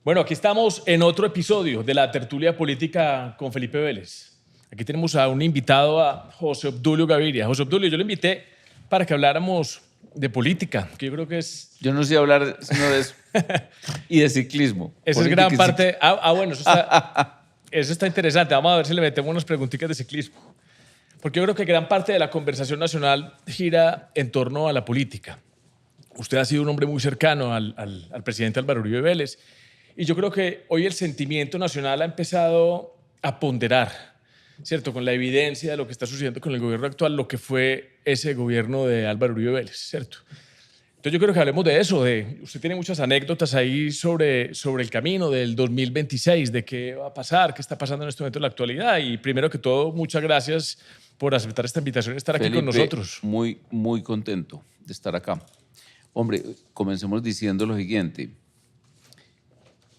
Bueno, aquí estamos en otro episodio de la tertulia política con Felipe Vélez. Aquí tenemos a un invitado, a José Obdulio Gaviria. José Obdulio, yo lo invité para que habláramos de política, que yo creo que es... Yo no sé hablar sino de eso. Y de ciclismo. Esa es gran parte... Bueno, eso está interesante. Vamos a ver si le metemos unas preguntitas de ciclismo. Porque yo creo que gran parte de la conversación nacional gira en torno a la política. Usted ha sido un hombre muy cercano al presidente Álvaro Uribe Vélez. Y yo creo que hoy el sentimiento nacional ha empezado a ponderar, ¿cierto? Con la evidencia de lo que está sucediendo con el gobierno actual, lo que fue ese gobierno de Álvaro Uribe Vélez, ¿cierto? Entonces yo creo que hablemos de eso. Usted tiene muchas anécdotas ahí sobre el camino del 2026, de qué va a pasar, qué está pasando en este momento en la actualidad. Y primero que todo, muchas gracias por aceptar esta invitación y estar aquí Felipe, con nosotros. Muy contento de estar acá. Hombre, comencemos diciendo lo siguiente.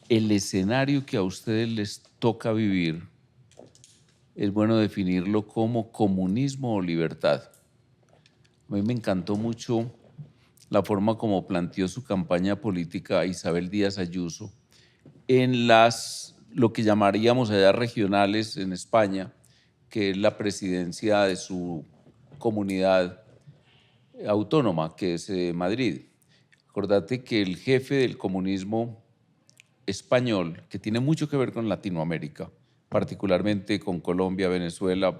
El escenario que a ustedes les toca vivir es bueno definirlo como comunismo o libertad. A mí me encantó mucho la forma como planteó su campaña política Isabel Díaz Ayuso en lo que llamaríamos allá regionales en España, que es la presidencia de su comunidad autónoma, que es Madrid. Acordate que el jefe del comunismo español, que tiene mucho que ver con Latinoamérica, particularmente con Colombia, Venezuela,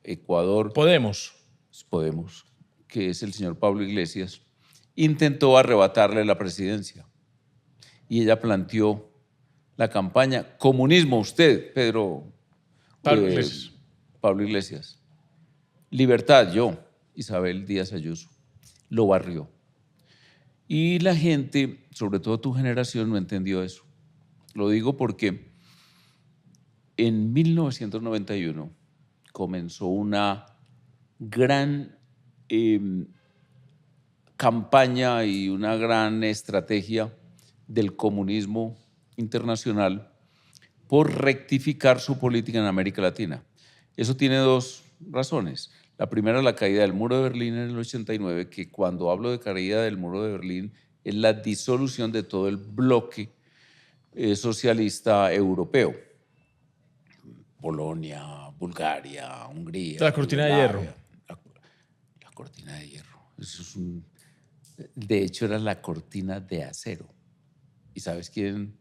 Ecuador. Podemos, que es el señor Pablo Iglesias, intentó arrebatarle la presidencia. Y ella planteó la campaña comunismo, usted, Pablo Iglesias. Libertad, yo, Isabel Díaz Ayuso. Lo barrió. Y la gente, sobre todo tu generación, no entendió eso. Lo digo porque en 1991 comenzó una gran campaña y una gran estrategia del comunismo internacional por rectificar su política en América Latina. Eso tiene dos razones. La primera, la caída del muro de Berlín en el 89, que cuando hablo de caída del muro de Berlín es la disolución de todo el bloque socialista europeo. Polonia, Bulgaria, Hungría. la cortina de hierro. La cortina de hierro. Eso es de hecho, era la cortina de acero. ¿Y sabes quién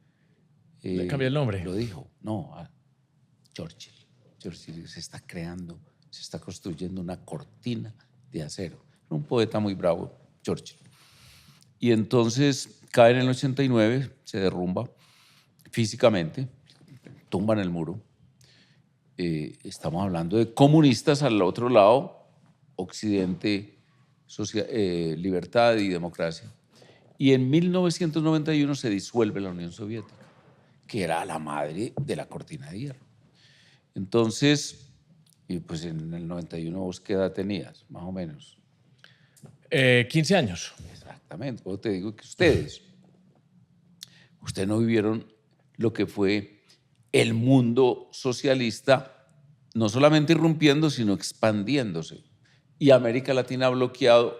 Le cambié el nombre. lo dijo? No, Churchill. Churchill se está construyendo una cortina de acero. Un poeta muy bravo, Churchill. Y entonces cae en el 89, se derrumba físicamente, tumban el muro. Estamos hablando de comunistas al otro lado, Occidente, libertad y democracia. Y en 1991 se disuelve la Unión Soviética, que era la madre de la cortina de hierro. Entonces, pues en el 91 vos qué edad tenías, más o menos. 15 años. Exactamente. Yo te digo que ustedes no vivieron lo que fue el mundo socialista, no solamente irrumpiendo, sino expandiéndose. Y América Latina ha bloqueado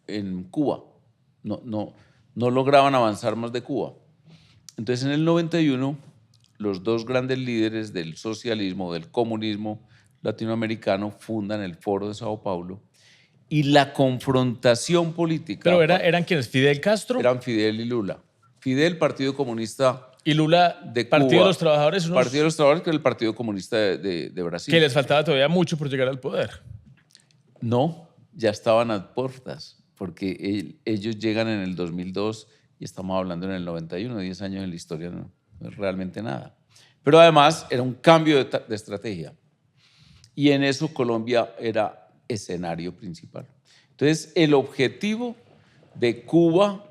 en Cuba. No lograban avanzar más de Cuba. Entonces, en el 91, los dos grandes líderes del socialismo, del comunismo latinoamericano, fundan el Foro de Sao Paulo. Y la confrontación política... ¿Pero eran quiénes? ¿Fidel Castro? Eran Fidel y Lula. Fidel, Partido Comunista y Lula, de Partido Cuba, de los Trabajadores. Partido de los Trabajadores, que era el Partido Comunista de Brasil. Que les faltaba todavía mucho por llegar al poder. No, ya estaban a puertas, porque ellos llegan en el 2002 y estamos hablando en el 91, 10 años en la historia, no es realmente nada. Pero además era un cambio de estrategia. Y en eso Colombia era escenario principal. Entonces, el objetivo de Cuba,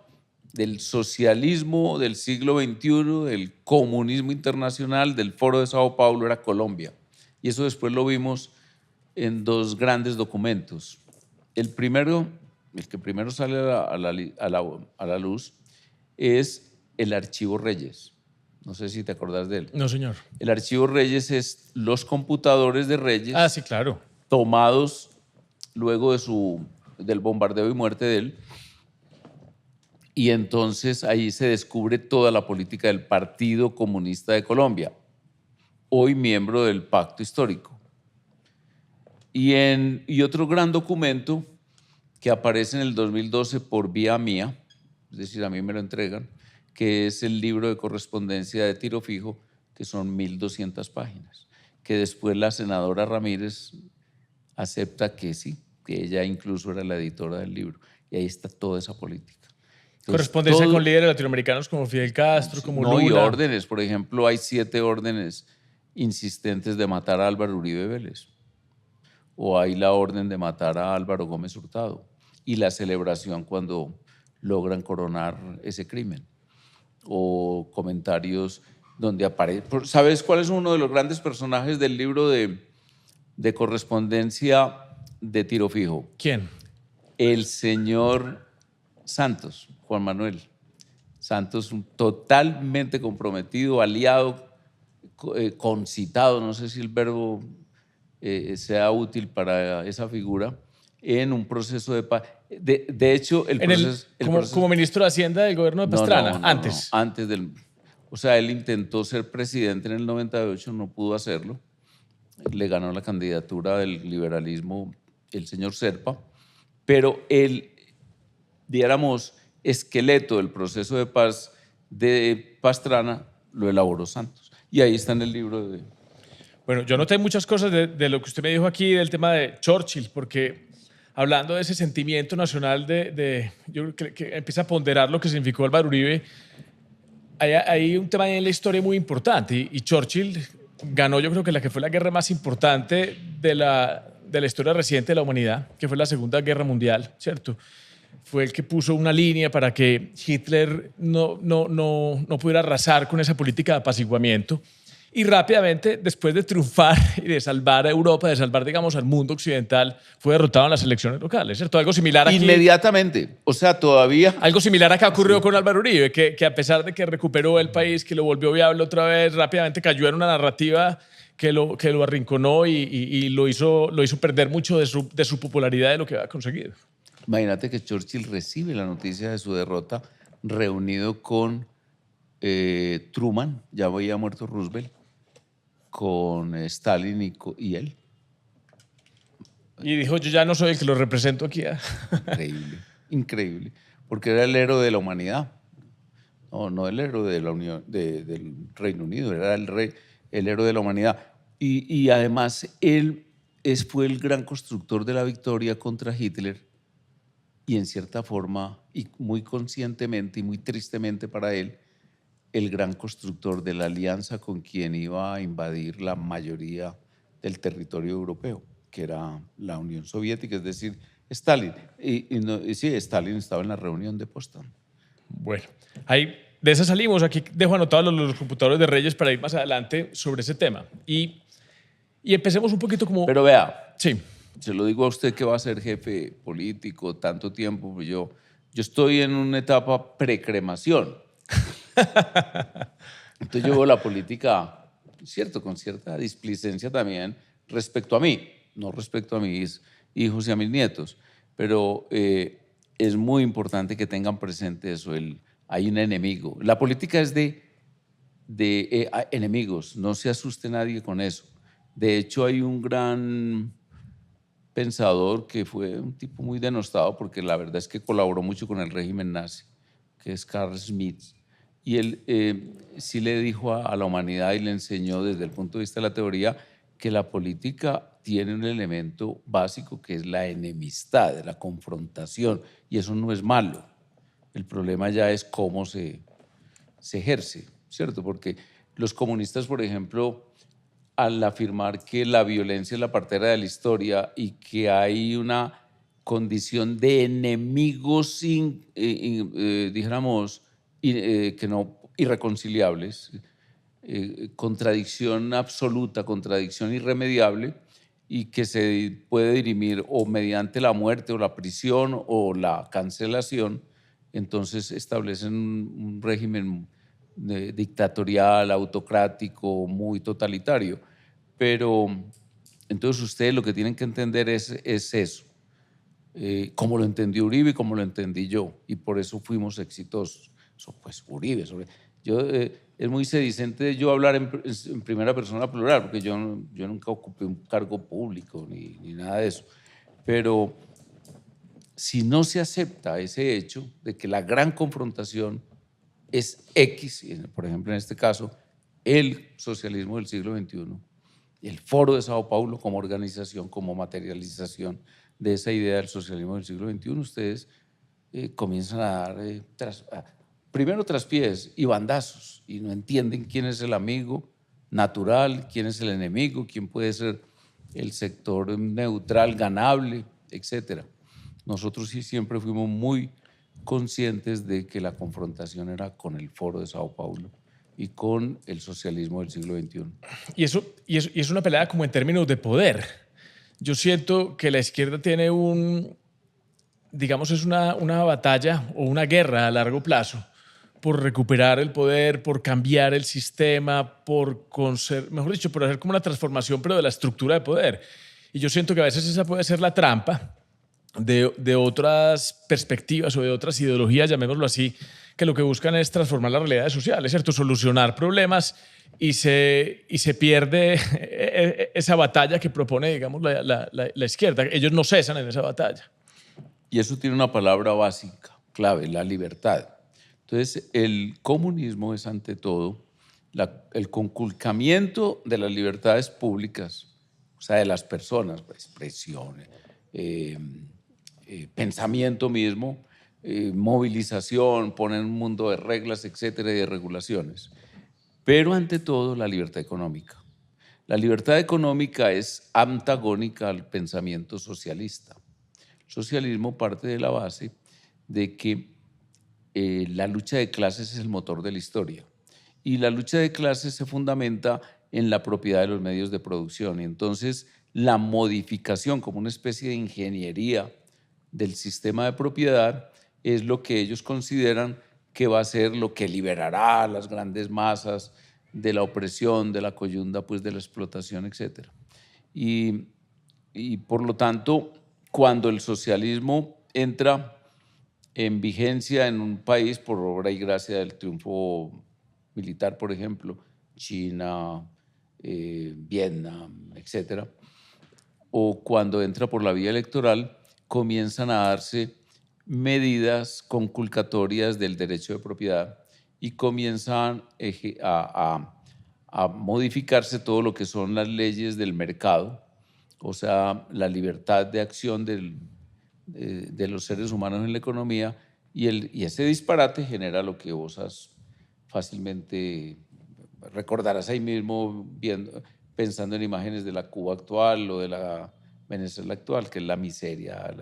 del socialismo del siglo XXI, del comunismo internacional, del Foro de Sao Paulo, era Colombia. Y eso después lo vimos en dos grandes documentos. El que primero sale a la luz es el Archivo Reyes. No sé si te acordás de él. No, señor. El Archivo Reyes es los computadores de Reyes. Ah, sí, claro. Tomados luego del bombardeo y muerte de él. Y entonces ahí se descubre toda la política del Partido Comunista de Colombia, hoy miembro del Pacto Histórico. Y otro gran documento que aparece en el 2012 por vía mía, es decir, a mí me lo entregan, que es el libro de correspondencia de Tiro Fijo, que son 1.200 páginas, que después la senadora Ramírez acepta que sí, que ella incluso era la editora del libro, y ahí está toda esa política. Entonces, Correspondencia con líderes latinoamericanos como Fidel Castro, como no, y Lula. órdenes, por ejemplo, hay 7 órdenes insistentes de matar a Álvaro Uribe Vélez, o hay la orden de matar a Álvaro Gómez Hurtado, y la celebración cuando logran coronar ese crimen, o comentarios donde aparece. ¿Sabes cuál es uno de los grandes personajes del libro de correspondencia de Tiro Fijo? ¿Quién? El señor Santos, Juan Manuel Santos, totalmente comprometido, aliado, concitado, no sé si el verbo sea útil para esa figura, en un proceso de paz. De hecho, como ministro de Hacienda del gobierno de Pastrana, antes. No, antes del... O sea, él intentó ser presidente en el 98, no pudo hacerlo. Le ganó la candidatura del liberalismo el señor Serpa, pero el, diéramos, esqueleto del proceso de paz de Pastrana lo elaboró Santos. Y ahí está en el libro de... Bueno, yo noté muchas cosas de lo que usted me dijo aquí del tema de Churchill, porque hablando de ese sentimiento nacional yo creo que empieza a ponderar lo que significó Álvaro Uribe. Hay un tema en la historia muy importante y Churchill ganó, yo creo que la que fue la guerra más importante de la historia reciente de la humanidad, que fue la Segunda Guerra Mundial, ¿cierto? Fue el que puso una línea para que Hitler no pudiera arrasar con esa política de apaciguamiento. Y rápidamente, después de triunfar y de salvar a Europa, de salvar, digamos, al mundo occidental, fue derrotado en las elecciones locales, ¿cierto? Algo similar aquí. Inmediatamente. O sea, todavía... Algo similar acá ocurrió con Álvaro Uribe, que a pesar de que recuperó el país, que lo volvió viable otra vez, rápidamente cayó en una narrativa que lo arrinconó y lo hizo perder mucho de su popularidad, de lo que había conseguido. Imagínate que Churchill recibe la noticia de su derrota reunido con Truman, ya había muerto Roosevelt, con Stalin y él. Y dijo, yo ya no soy el que lo represento aquí. Increíble, increíble, porque era el héroe de la humanidad. No el héroe de la Unión, del Reino Unido, era el héroe de la humanidad. Y además él fue el gran constructor de la victoria contra Hitler y en cierta forma, y muy conscientemente y muy tristemente para él, el gran constructor de la alianza con quien iba a invadir la mayoría del territorio europeo, que era la Unión Soviética, es decir, Stalin. Y sí, Stalin estaba en la reunión de Potsdam. Bueno, ahí de esa salimos. Aquí dejo anotados los computadores de Reyes para ir más adelante sobre ese tema. Y empecemos un poquito como... Pero vea, sí. Se lo digo a usted que va a ser jefe político tanto tiempo, pues yo estoy en una etapa precremación. Entonces yo veo la política, cierto, con cierta displicencia también respecto a mí, no respecto a mis hijos y a mis nietos, pero es muy importante que tengan presente eso, hay un enemigo. La política es de enemigos, no se asuste nadie con eso. De hecho, hay un gran pensador que fue un tipo muy denostado porque la verdad es que colaboró mucho con el régimen nazi, que es Carl Schmitt. Y él sí le dijo a la humanidad y le enseñó desde el punto de vista de la teoría que la política tiene un elemento básico que es la enemistad, la confrontación, y eso no es malo. El problema ya es cómo se ejerce, ¿cierto? Porque los comunistas, por ejemplo, al afirmar que la violencia es la partera de la historia y que hay una condición de enemigos, dijéramos, que no irreconciliables, contradicción absoluta, contradicción irremediable, y que se puede dirimir o mediante la muerte o la prisión o la cancelación, entonces establecen un régimen dictatorial, autocrático, muy totalitario. Pero entonces ustedes lo que tienen que entender es eso, como lo entendió Uribe y como lo entendí yo, y por eso fuimos exitosos. Eso, pues Uribe, es muy sedicente yo hablar en primera persona plural, porque yo nunca ocupé un cargo público ni nada de eso, pero si no se acepta ese hecho de que la gran confrontación es X, por ejemplo en este caso, el socialismo del siglo XXI, el Foro de Sao Paulo como organización, como materialización de esa idea del socialismo del siglo XXI, ustedes comienzan a dar primero traspiés y bandazos y no entienden quién es el amigo natural, quién es el enemigo, quién puede ser el sector neutral, ganable, etc. Nosotros sí siempre fuimos muy conscientes de que la confrontación era con el Foro de Sao Paulo y con el socialismo del siglo XXI. Y es una pelea como en términos de poder. Yo siento que la izquierda tiene digamos, es una batalla o una guerra a largo plazo por recuperar el poder, por cambiar el sistema, mejor dicho, por hacer como una transformación, pero de la estructura de poder. Y yo siento que a veces esa puede ser la trampa de otras perspectivas o de otras ideologías, llamémoslo así, que lo que buscan es transformar las realidades sociales, ¿cierto? Solucionar problemas y se pierde esa batalla que propone, digamos, la izquierda. Ellos no cesan en esa batalla. Y eso tiene una palabra básica, clave, la libertad. Entonces, el comunismo es ante todo el conculcamiento de las libertades públicas, o sea, de las personas, expresión, pensamiento mismo, movilización, poner un mundo de reglas, etcétera, y de regulaciones. Pero ante todo, la libertad económica. La libertad económica es antagónica al pensamiento socialista. El socialismo parte de la base de que la lucha de clases es el motor de la historia y la lucha de clases se fundamenta en la propiedad de los medios de producción y entonces la modificación como una especie de ingeniería del sistema de propiedad es lo que ellos consideran que va a ser lo que liberará a las grandes masas de la opresión, de la coyunda, pues de la explotación, etc. Y por lo tanto, cuando el socialismo entra en vigencia en un país por obra y gracia del triunfo militar, por ejemplo, China, Vietnam, etc., o cuando entra por la vía electoral, comienzan a darse medidas conculcatorias del derecho de propiedad y comienzan a modificarse todo lo que son las leyes del mercado, o sea, la libertad de acción de los seres humanos en la economía y ese disparate genera lo que vos fácilmente recordarás ahí mismo pensando en imágenes de la Cuba actual o de la Venezuela actual, que es la miseria,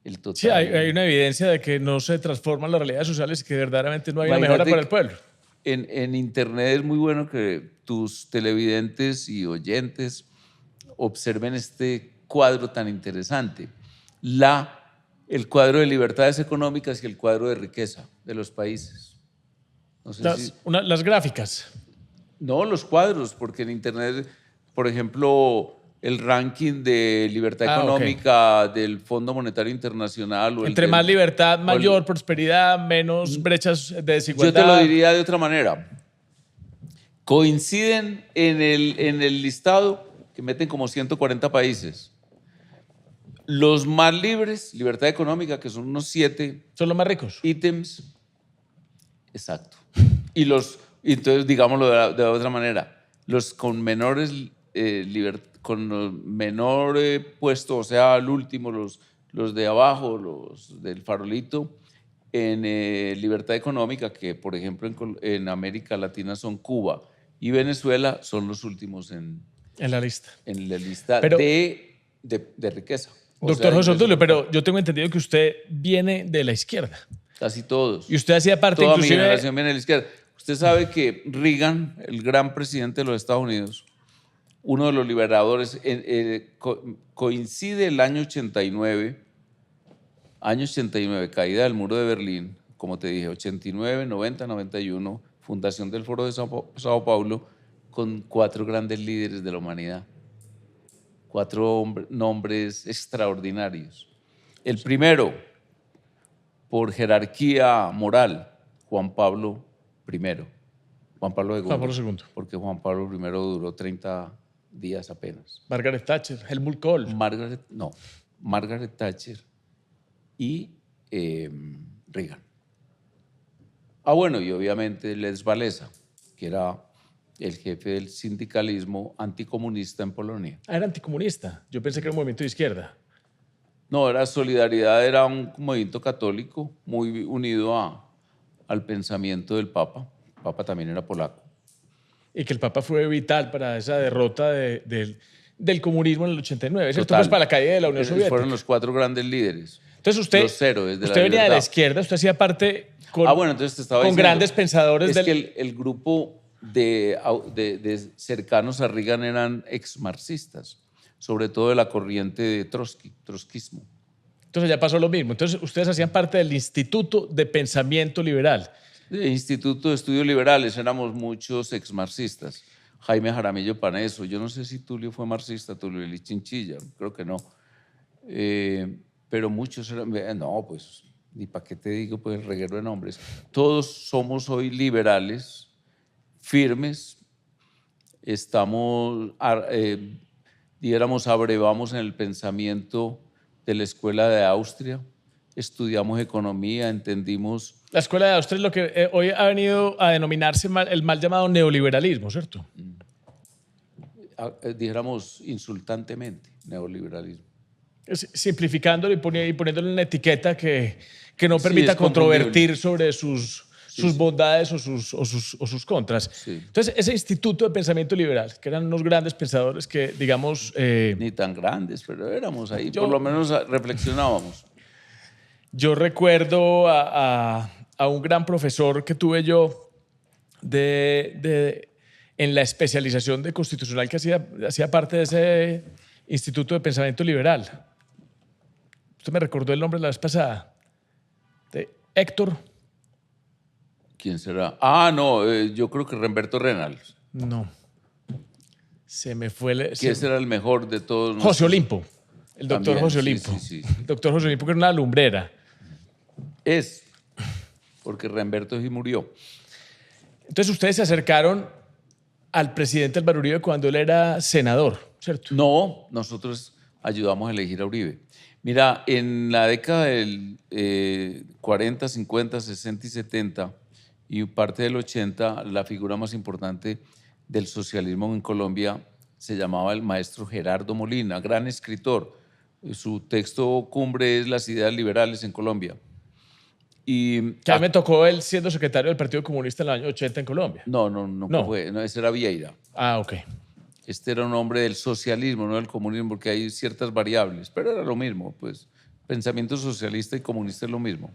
el total. Sí, hay una evidencia de que no se transforman las realidades sociales y que verdaderamente no hay una mejora para el pueblo. En Internet es muy bueno que tus televidentes y oyentes observen este cuadro tan interesante. El cuadro de libertades económicas y el cuadro de riqueza de los países. No sé las gráficas. No, los cuadros, porque en Internet, por ejemplo, el ranking de libertad económica del Fondo Monetario Internacional. Entre más libertad, mayor prosperidad, menos brechas de desigualdad. Yo te lo diría de otra manera. Coinciden en el listado que meten como 140 países. Los más libres, libertad económica, que son unos 7. Son los más ricos. Ítems. Exacto. Y entonces, digámoslo de otra manera, los con menores con los menor puesto, o sea, al último, los de abajo, los del farolito, en libertad económica, que por ejemplo en América Latina son Cuba y Venezuela, son los últimos en la lista. En la lista de riqueza. Doctor José Obdulio, pero yo tengo entendido que usted viene de la izquierda. Casi todos. Y usted hacía parte Toda inclusive... mi generación viene de la izquierda. Usted sabe que Reagan, el gran presidente de los Estados Unidos, uno de los liberadores, coincide el año 89, caída del muro de Berlín, como te dije, 89, 90, 91, fundación del Foro de Sao Paulo, con 4 grandes líderes de la humanidad, 4 nombres extraordinarios. El primero, por jerarquía moral, Juan Pablo I. Juan Pablo II. Juan Pablo II. Porque Juan Pablo I duró 30 días apenas. Margaret Thatcher, Helmut Kohl. Margaret Thatcher y Reagan. Bueno, y obviamente Lech Walesa, que era el jefe del sindicalismo anticomunista en Polonia. Era anticomunista. Yo pensé que era un movimiento de izquierda. No, era Solidaridad, era un movimiento católico muy unido al pensamiento del Papa. El Papa también era polaco. Y que el Papa fue vital para esa derrota del comunismo en el 89. ¿Cierto? Total. Pues para la caída de la Unión Soviética. Fueron los 4 grandes líderes. Entonces usted, los héroes de usted la venía de la libertad. izquierda, usted hacía parte con, Entonces te estaba con diciendo, grandes pensadores es que el grupo de cercanos a Reagan eran ex-marxistas, sobre todo de la corriente de trotskismo. Entonces ya pasó lo mismo. Entonces ustedes hacían parte del Instituto de Pensamiento Liberal. El Instituto de Estudios Liberales, éramos muchos ex-marxistas. Jaime Jaramillo Paneso, yo no sé si Tulio fue marxista, Tulio Elis Chinchilla, creo que no. Pero muchos eran, no, pues, ni para qué te digo, pues el reguero de nombres. Todos somos hoy liberales, firmes, estamos, abrevamos en el pensamiento de la Escuela de Austria, estudiamos economía, entendimos... La Escuela de Austria es lo que hoy ha venido a denominarse el mal llamado neoliberalismo, ¿cierto? Dijéramos insultantemente, neoliberalismo. Simplificándolo y poniéndole una etiqueta que no permita controvertir sobre sus bondades o sus contras. Sí. Entonces, ese Instituto de Pensamiento Liberal, que eran unos grandes pensadores que, digamos... Ni tan grandes, pero éramos ahí, por lo menos reflexionábamos. Yo recuerdo a un gran profesor que tuve yo en la especialización de constitucional que hacía parte de ese Instituto de Pensamiento Liberal. Usted me recordó el nombre la vez pasada. De Héctor. ¿Quién será? No, yo creo que Remberto Renals. No. Se me fue. ¿Quién será el mejor de todos? José Olimpo. El doctor También, José Olimpo. Sí. El doctor José Olimpo, que era una lumbrera. Porque Remberto sí murió. Entonces ustedes se acercaron al presidente Álvaro Uribe cuando él era senador, ¿cierto? No, nosotros ayudamos a elegir a Uribe. Mira, en la década del 40, 50, 60 y 70 y parte del 80, la figura más importante del socialismo en Colombia se llamaba el maestro Gerardo Molina, gran escritor. Su texto cumbre es Las ideas liberales en Colombia. Y que a mí me tocó él siendo secretario del Partido Comunista en el año 80 en Colombia. No fue, ese era Vieira. Ok. Este era un hombre del socialismo, no del comunismo, porque hay ciertas variables, pero era lo mismo, pues pensamiento socialista y comunista es lo mismo.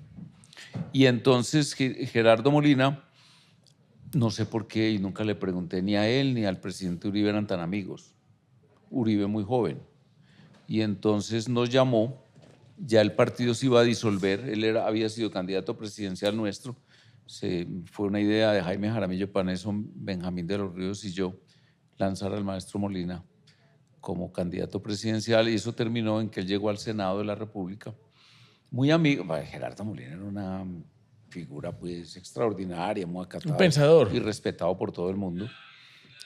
Y entonces Gerardo Molina, no sé por qué, y nunca le pregunté ni a él ni al presidente Uribe, eran tan amigos. Uribe muy joven. Y entonces nos llamó, ya el partido se iba a disolver, él había sido candidato presidencial nuestro, fue una idea de Jaime Jaramillo Paneso, Benjamín de los Ríos y yo, lanzar al maestro Molina como candidato presidencial, y eso terminó en que él llegó al Senado de la República. Muy amigo, Gerardo Molina era una figura pues extraordinaria, muy acatado, un pensador y respetado por todo el mundo.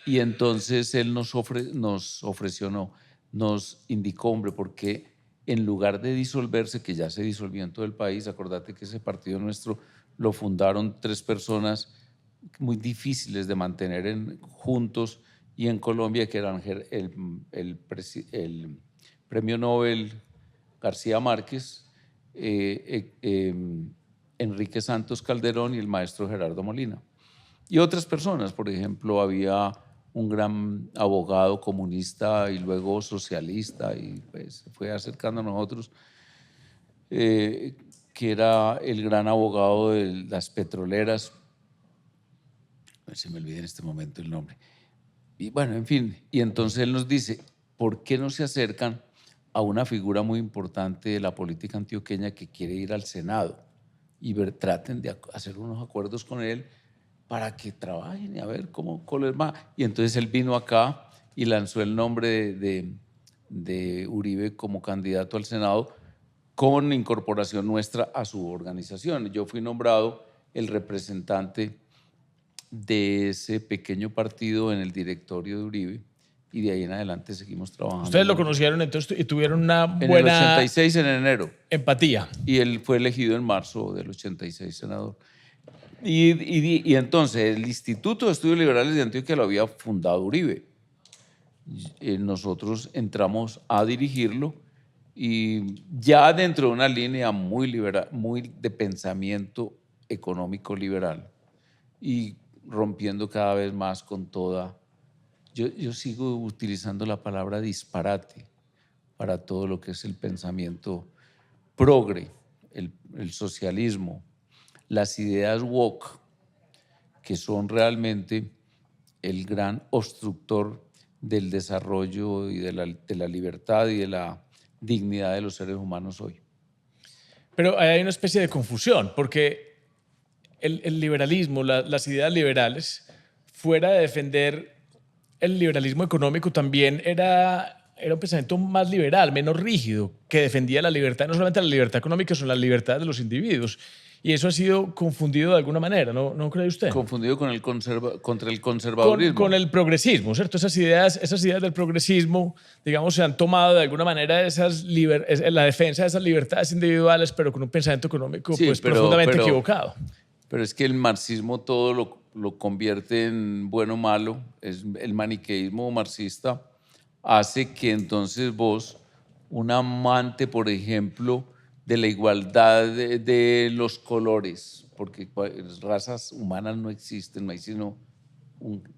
Y entonces él nos indicó, hombre, porque en lugar de disolverse, que ya se disolvió en todo el país, acordate que ese partido nuestro lo fundaron 3 personas muy difíciles de mantener juntos, y en Colombia, que eran el premio Nobel García Márquez, Enrique Santos Calderón y el maestro Gerardo Molina. Y otras personas, por ejemplo, había un gran abogado comunista y luego socialista, y pues se fue acercando a nosotros, que era el gran abogado de las petroleras. Se me olvida en este momento el nombre. Y bueno, en fin, y entonces él nos dice, ¿por qué no se acercan a una figura muy importante de la política antioqueña que quiere ir al Senado y traten de hacer unos acuerdos con él para que trabajen y a ver cómo les va? Y entonces él vino acá y lanzó el nombre de Uribe como candidato al Senado, con incorporación nuestra a su organización. Yo fui nombrado el representante de ese pequeño partido en el directorio de Uribe y de ahí en adelante seguimos trabajando. Ustedes lo conocieron entonces y tuvieron una En buena el 86, en enero. empatía. Y él fue elegido en marzo del 86 senador. Y entonces el Instituto de Estudios Liberales de Antioquia lo había fundado Uribe. Nosotros entramos a dirigirlo y ya dentro de una línea muy liberal, muy de pensamiento económico liberal y rompiendo cada vez más con toda... Yo sigo utilizando la palabra disparate para todo lo que es el pensamiento progre, el socialismo, las ideas woke, que son realmente el gran obstructor del desarrollo y de la libertad y de la dignidad de los seres humanos hoy. Pero hay una especie de confusión, porque el liberalismo, las ideas liberales, fuera de defender el liberalismo económico, también era un pensamiento más liberal, menos rígido, que defendía la libertad, no solamente la libertad económica, sino la libertad de los individuos. Y eso ha sido confundido de alguna manera, ¿no cree usted? Confundido con contra el conservadurismo. Con el progresismo, ¿cierto? Esas ideas del progresismo, digamos, se han tomado de alguna manera la defensa de esas libertades individuales, pero con un pensamiento económico Sí, profundamente equivocado. Pero es que el marxismo todo lo convierte en bueno o malo. El maniqueísmo marxista hace que entonces vos, un amante, por ejemplo, de la igualdad de los colores, porque razas humanas no existen, no hay sino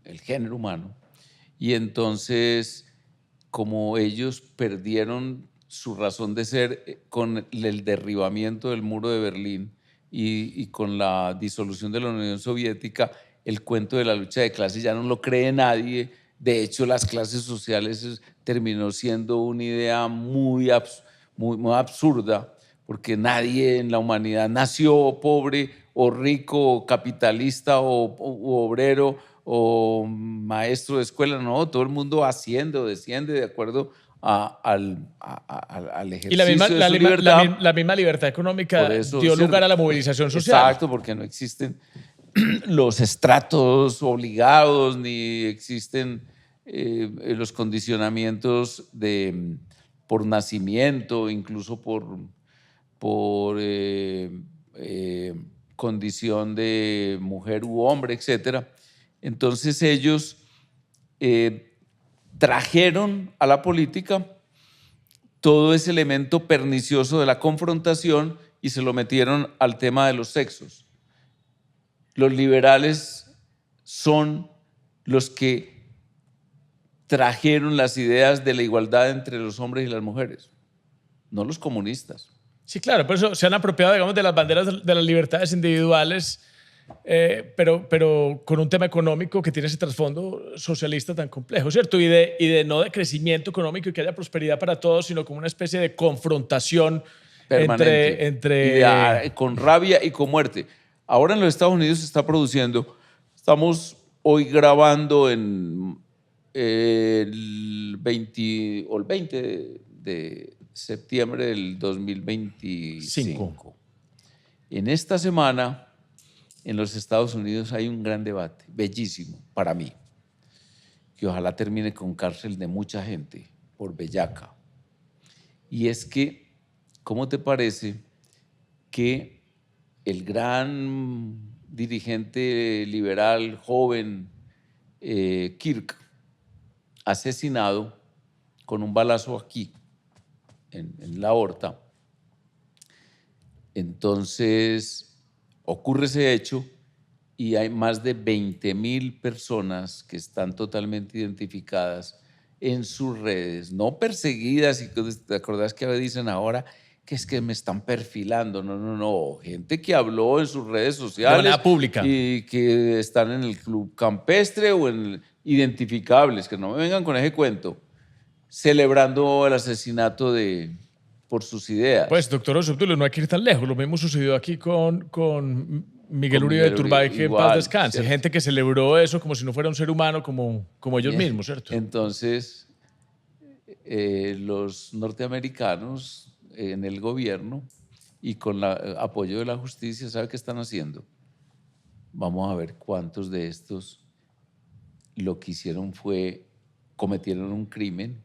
el género humano. Y entonces, como ellos perdieron su razón de ser con el derribamiento del muro de Berlín y con la disolución de la Unión Soviética, el cuento de la lucha de clases ya no lo cree nadie. De hecho, las clases sociales terminó siendo una idea muy absurda, porque nadie en la humanidad nació pobre o rico o capitalista o obrero o maestro de escuela, no, todo el mundo desciende de acuerdo al ejercicio Y de su libertad. la misma libertad económica Por eso, dio lugar a la movilización social. Exacto, porque no existen los estratos obligados ni existen los condicionamientos por nacimiento, incluso por condición de mujer u hombre, etc. Entonces ellos trajeron a la política todo ese elemento pernicioso de la confrontación y se lo metieron al tema de los sexos. Los liberales son los que trajeron las ideas de la igualdad entre los hombres y las mujeres, no los comunistas. Sí, claro, por eso se han apropiado, digamos, de las banderas de las libertades individuales, pero con un tema económico que tiene ese trasfondo socialista tan complejo, ¿cierto? Y no de crecimiento económico y que haya prosperidad para todos, sino como una especie de confrontación permanente, con rabia y con muerte. Ahora en los Estados Unidos se está produciendo, estamos hoy grabando en el 20 de septiembre del 2025. En esta semana, en los Estados Unidos hay un gran debate, bellísimo para mí, que ojalá termine con cárcel de mucha gente por bellaca. Y es que, ¿cómo te parece que el gran dirigente liberal joven Kirk, asesinado con un balazo aquí, en la aorta? Entonces ocurre ese hecho y hay más de 20,000 personas que están totalmente identificadas en sus redes, no perseguidas, y te acordás que dicen ahora que es que me están perfilando. No, gente que habló en sus redes sociales de manera pública y que están en el club campestre o en identificables, que no me vengan con ese cuento, celebrando el asesinato por sus ideas. Pues, doctor Obdulio, no hay que ir tan lejos. Lo mismo sucedió aquí con Miguel Uribe de Turbay, que en paz descanse. ¿Cierto? Gente que celebró eso como si no fuera un ser humano como ellos mismos, ¿cierto? Entonces, los norteamericanos en el gobierno y con el apoyo de la justicia, ¿sabe qué están haciendo? Vamos a ver cuántos de estos lo que hicieron fue, cometieron un crimen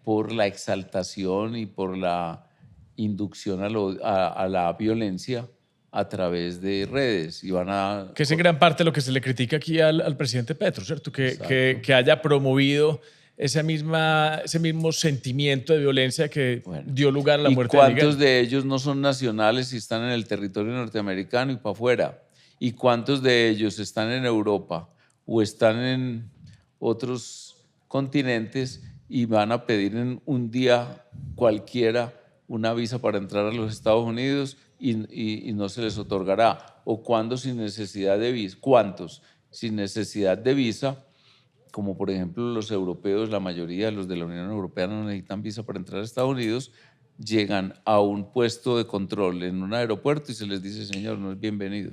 por la exaltación y por la inducción a la violencia a través de redes. Y van a... Que es en gran parte lo que se le critica aquí al presidente Petro, ¿cierto? Que Exacto. haya promovido ese mismo sentimiento de violencia que Bueno, dio lugar a la ¿y muerte de cuántos Miguel. de ellos no son nacionales y están en el territorio norteamericano y para afuera? ¿Y cuántos de ellos están en Europa o están en otros continentes y van a pedir en un día cualquiera una visa para entrar a los Estados Unidos y no se les otorgará? ¿O cuándo sin necesidad de visa? ¿Cuántos sin necesidad de visa? Como por ejemplo los europeos, la mayoría de los de la Unión Europea no necesitan visa para entrar a Estados Unidos, llegan a un puesto de control en un aeropuerto y se les dice, señor, no es bienvenido.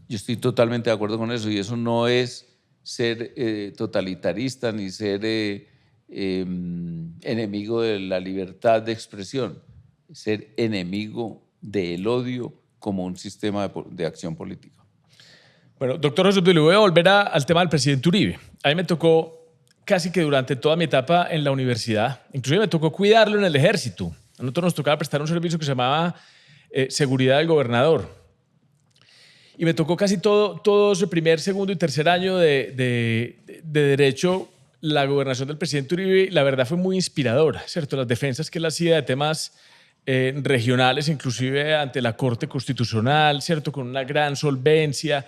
Yo estoy totalmente de acuerdo con eso y eso no es ser totalitarista ni ser enemigo de la libertad de expresión, ser enemigo del odio como un sistema de acción política. Bueno, doctor Jesús Duilio, voy a volver al tema del presidente Uribe. A mí me tocó casi que durante toda mi etapa en la universidad, inclusive me tocó cuidarlo en el ejército. A nosotros nos tocaba prestar un servicio que se llamaba seguridad del gobernador. Y me tocó casi todo ese primer, segundo y tercer año de derecho, la gobernación del presidente Uribe. La verdad fue muy inspiradora, ¿cierto? Las defensas que él hacía de temas regionales, inclusive ante la Corte Constitucional, ¿cierto? Con una gran solvencia,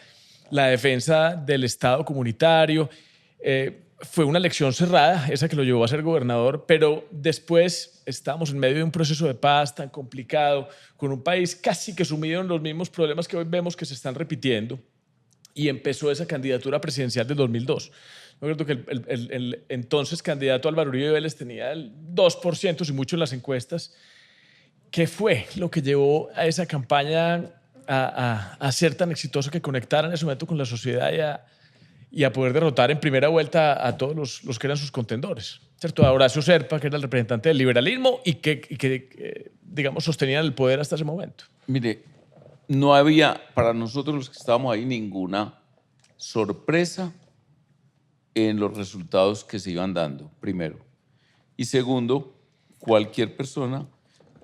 la defensa del Estado comunitario. Fue una elección cerrada, esa que lo llevó a ser gobernador, pero después estábamos en medio de un proceso de paz tan complicado, con un país casi que sumido en los mismos problemas que hoy vemos que se están repitiendo, y empezó esa candidatura presidencial del 2002. Yo creo que el entonces candidato Álvaro Uribe Vélez tenía el 2%, si mucho, en las encuestas. ¿Qué fue lo que llevó a esa campaña a ser tan exitosa, que conectara en ese momento con la sociedad y a poder derrotar en primera vuelta a todos los que eran sus contendores, ¿cierto? A Horacio Serpa, que era el representante del liberalismo y que digamos, sostenían el poder hasta ese momento? Mire, no había para nosotros los que estábamos ahí ninguna sorpresa en los resultados que se iban dando, primero. Y segundo, cualquier persona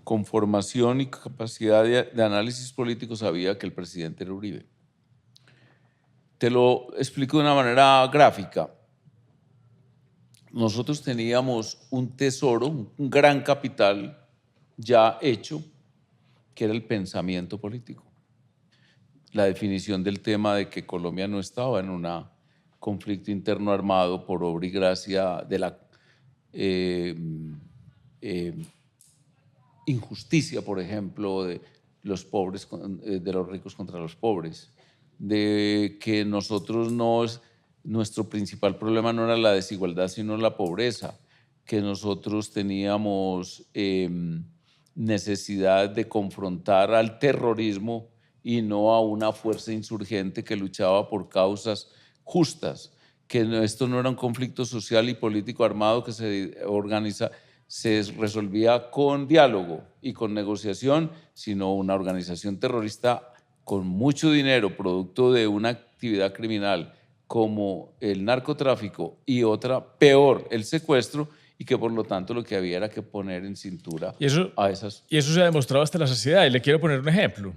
con formación y capacidad de análisis político sabía que el presidente era Uribe. Te lo explico de una manera gráfica. Nosotros teníamos un tesoro, un gran capital ya hecho, que era el pensamiento político. La definición del tema de que Colombia no estaba en un conflicto interno armado por obra y gracia de la injusticia, por ejemplo, de los pobres, de los ricos contra los pobres, de que nuestro principal problema no era la desigualdad, sino la pobreza, que nosotros teníamos necesidad de confrontar al terrorismo y no a una fuerza insurgente que luchaba por causas justas, que esto no era un conflicto social y político armado que se resolvía con diálogo y con negociación, sino una organización terrorista con mucho dinero, producto de una actividad criminal como el narcotráfico y otra peor, el secuestro, y que por lo tanto lo que había era que poner en cintura a esas. Y eso se ha demostrado hasta la saciedad. Y le quiero poner un ejemplo.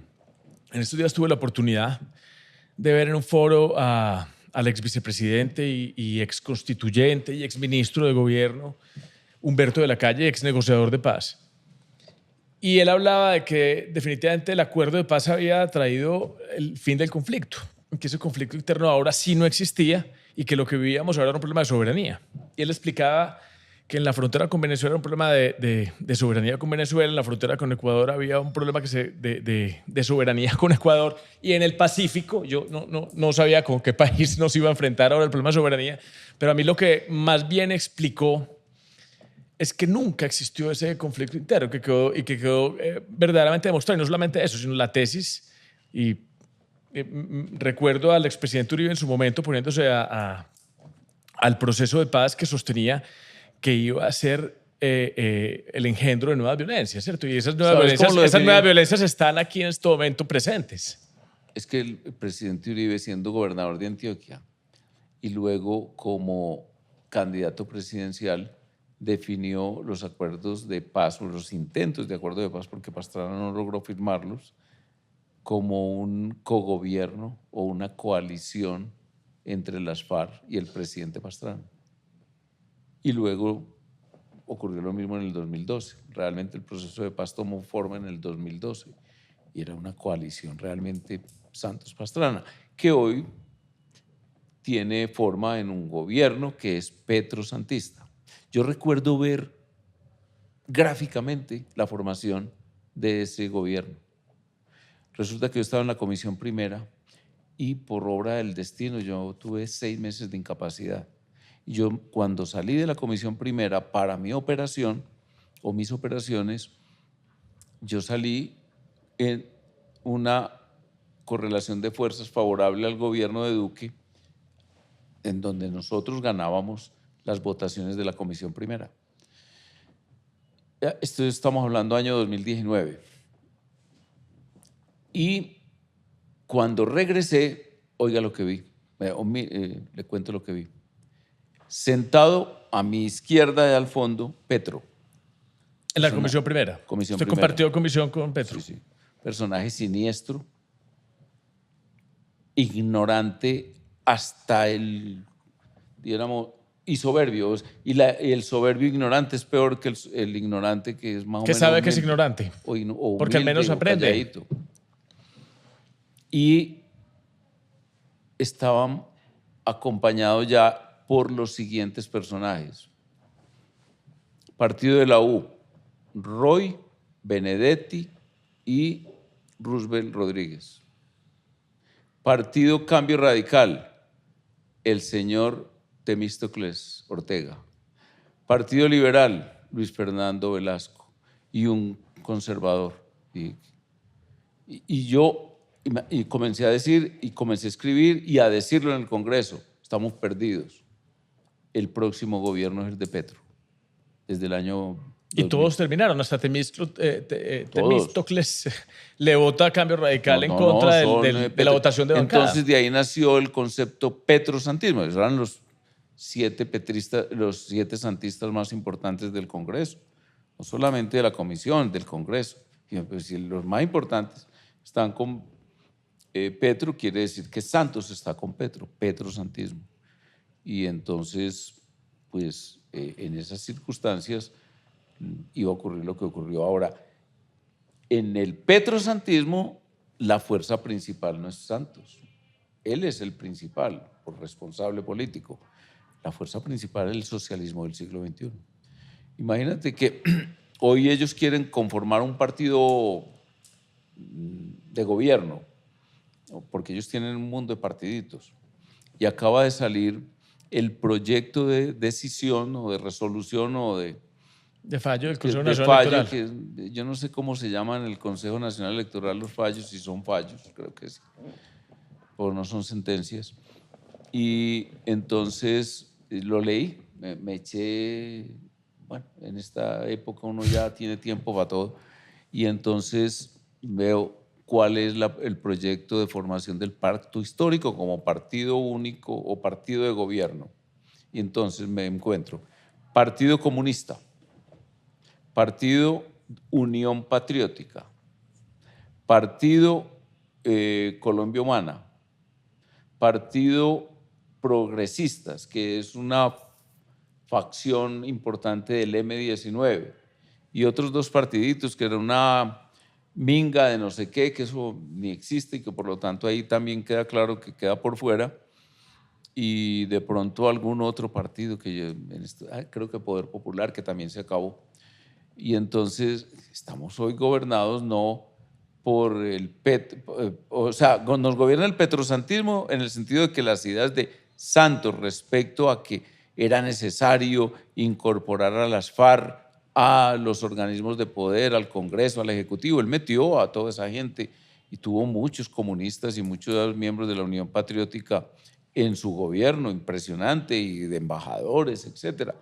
En estos días tuve la oportunidad de ver en un foro al ex vicepresidente y ex constituyente y ex ministro de gobierno, Humberto de la Calle, ex negociador de paz. Y él hablaba de que definitivamente el acuerdo de paz había traído el fin del conflicto, que ese conflicto interno ahora sí no existía y que lo que vivíamos ahora era un problema de soberanía. Y él explicaba que en la frontera con Venezuela era un problema de soberanía con Venezuela, en la frontera con Ecuador había un problema de soberanía con Ecuador, y en el Pacífico yo no sabía con qué país nos iba a enfrentar ahora el problema de soberanía, pero a mí lo que más bien explicó es que nunca existió ese conflicto interno que quedó verdaderamente demostrado, y no solamente eso, sino la tesis. Y recuerdo al expresidente Uribe en su momento poniéndose al proceso de paz que sostenía que iba a ser el engendro de nuevas violencias, ¿cierto? Y esas nuevas ¿Sabes cómo lo definió? nuevas violencias están aquí en este momento presentes. Es que el presidente Uribe, siendo gobernador de Antioquia y luego como candidato presidencial, definió los acuerdos de paz, o los intentos de acuerdo de paz, porque Pastrana no logró firmarlos, como un cogobierno o una coalición entre las FARC y el presidente Pastrana. Y luego ocurrió lo mismo en el 2012. Realmente el proceso de paz tomó forma en el 2012 y era una coalición realmente Santos-Pastrana, que hoy tiene forma en un gobierno que es petrosantista. Yo recuerdo ver gráficamente la formación de ese gobierno. Resulta que yo estaba en la comisión primera y por obra del destino yo tuve 6 meses de incapacidad. Y yo cuando salí de la comisión primera para mi operación o mis operaciones, yo salí en una correlación de fuerzas favorable al gobierno de Duque, en donde nosotros ganábamos las votaciones de la comisión primera. Esto estamos hablando año 2019. Y cuando regresé, oiga lo que vi, le cuento lo que vi. Sentado a mi izquierda y al fondo, Petro. En la comisión primera. Comisión Usted primera. compartió comisión con Petro. Sí, sí. Personaje siniestro, ignorante hasta el, digamos, y soberbio. Y el soberbio ignorante es peor que el ignorante que es más o ¿Qué menos sabe que es humilde, ignorante? o Porque al humilde, menos o aprende. calladito. Y estaban acompañados ya por los siguientes personajes. Partido de la U, Roy, Benedetti y Roosevelt Rodríguez. Partido Cambio Radical, el señor Temístocles Ortega. Partido Liberal, Luis Fernando Velasco, y un conservador. Y yo comencé a decir, y comencé a escribir y a decirlo en el Congreso: estamos perdidos. El próximo gobierno es el de Petro, desde el año 2000. Y todos terminaron, hasta Temístocles le vota a Cambio Radical en contra de la votación de bancada. Entonces de ahí nació el concepto petrosantismo. Esos eran los 7 santistas más importantes del Congreso, no solamente de la comisión, del Congreso. Y pues, si los más importantes están con Petro, quiere decir que Santos está con Petro, petrosantismo. Y entonces, pues en esas circunstancias iba a ocurrir lo que ocurrió ahora. En el petrosantismo, la fuerza principal no es Santos. Él es el principal, por responsable político. La fuerza principal es el socialismo del siglo XXI. Imagínate que hoy ellos quieren conformar un partido de gobierno, porque ellos tienen un mundo de partiditos. Y acaba de salir el proyecto de decisión o de resolución o de fallo del Consejo Nacional Electoral. Que yo no sé cómo se llaman en el Consejo Nacional Electoral los fallos, si son fallos, creo que sí, o no son sentencias. Y entonces lo leí, me eché, bueno, en esta época uno ya tiene tiempo para todo, y entonces veo cuál es el proyecto de formación del pacto histórico como partido único o partido de gobierno. Y entonces me encuentro Partido Comunista, Partido Unión Patriótica, Partido Colombia Humana, Partido Progresistas, que es una facción importante del M19, y otros 2 partiditos que era una minga de no sé qué, que eso ni existe y que por lo tanto ahí también queda claro que queda por fuera, y de pronto algún otro partido que creo que Poder Popular, que también se acabó. Y entonces estamos hoy gobernados no por o sea, nos gobierna el petrosantismo en el sentido de que las ideas de Santos respecto a que era necesario incorporar a las FARC a los organismos de poder, al Congreso, al Ejecutivo. Él metió a toda esa gente y tuvo muchos comunistas y muchos miembros de la Unión Patriótica en su gobierno impresionante y de embajadores, etcétera.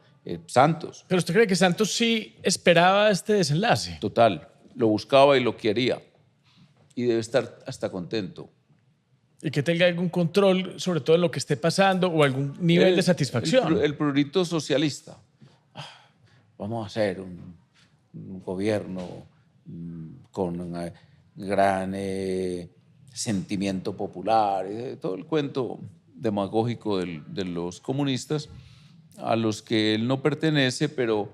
Santos. ¿Pero usted cree que Santos sí esperaba este desenlace? Total, lo buscaba y lo quería. Y debe estar hasta contento. Y que tenga algún control sobre todo en lo que esté pasando o algún nivel de satisfacción. El prurito socialista. Vamos a hacer un gobierno con un gran sentimiento popular, todo el cuento demagógico de los comunistas a los que él no pertenece, pero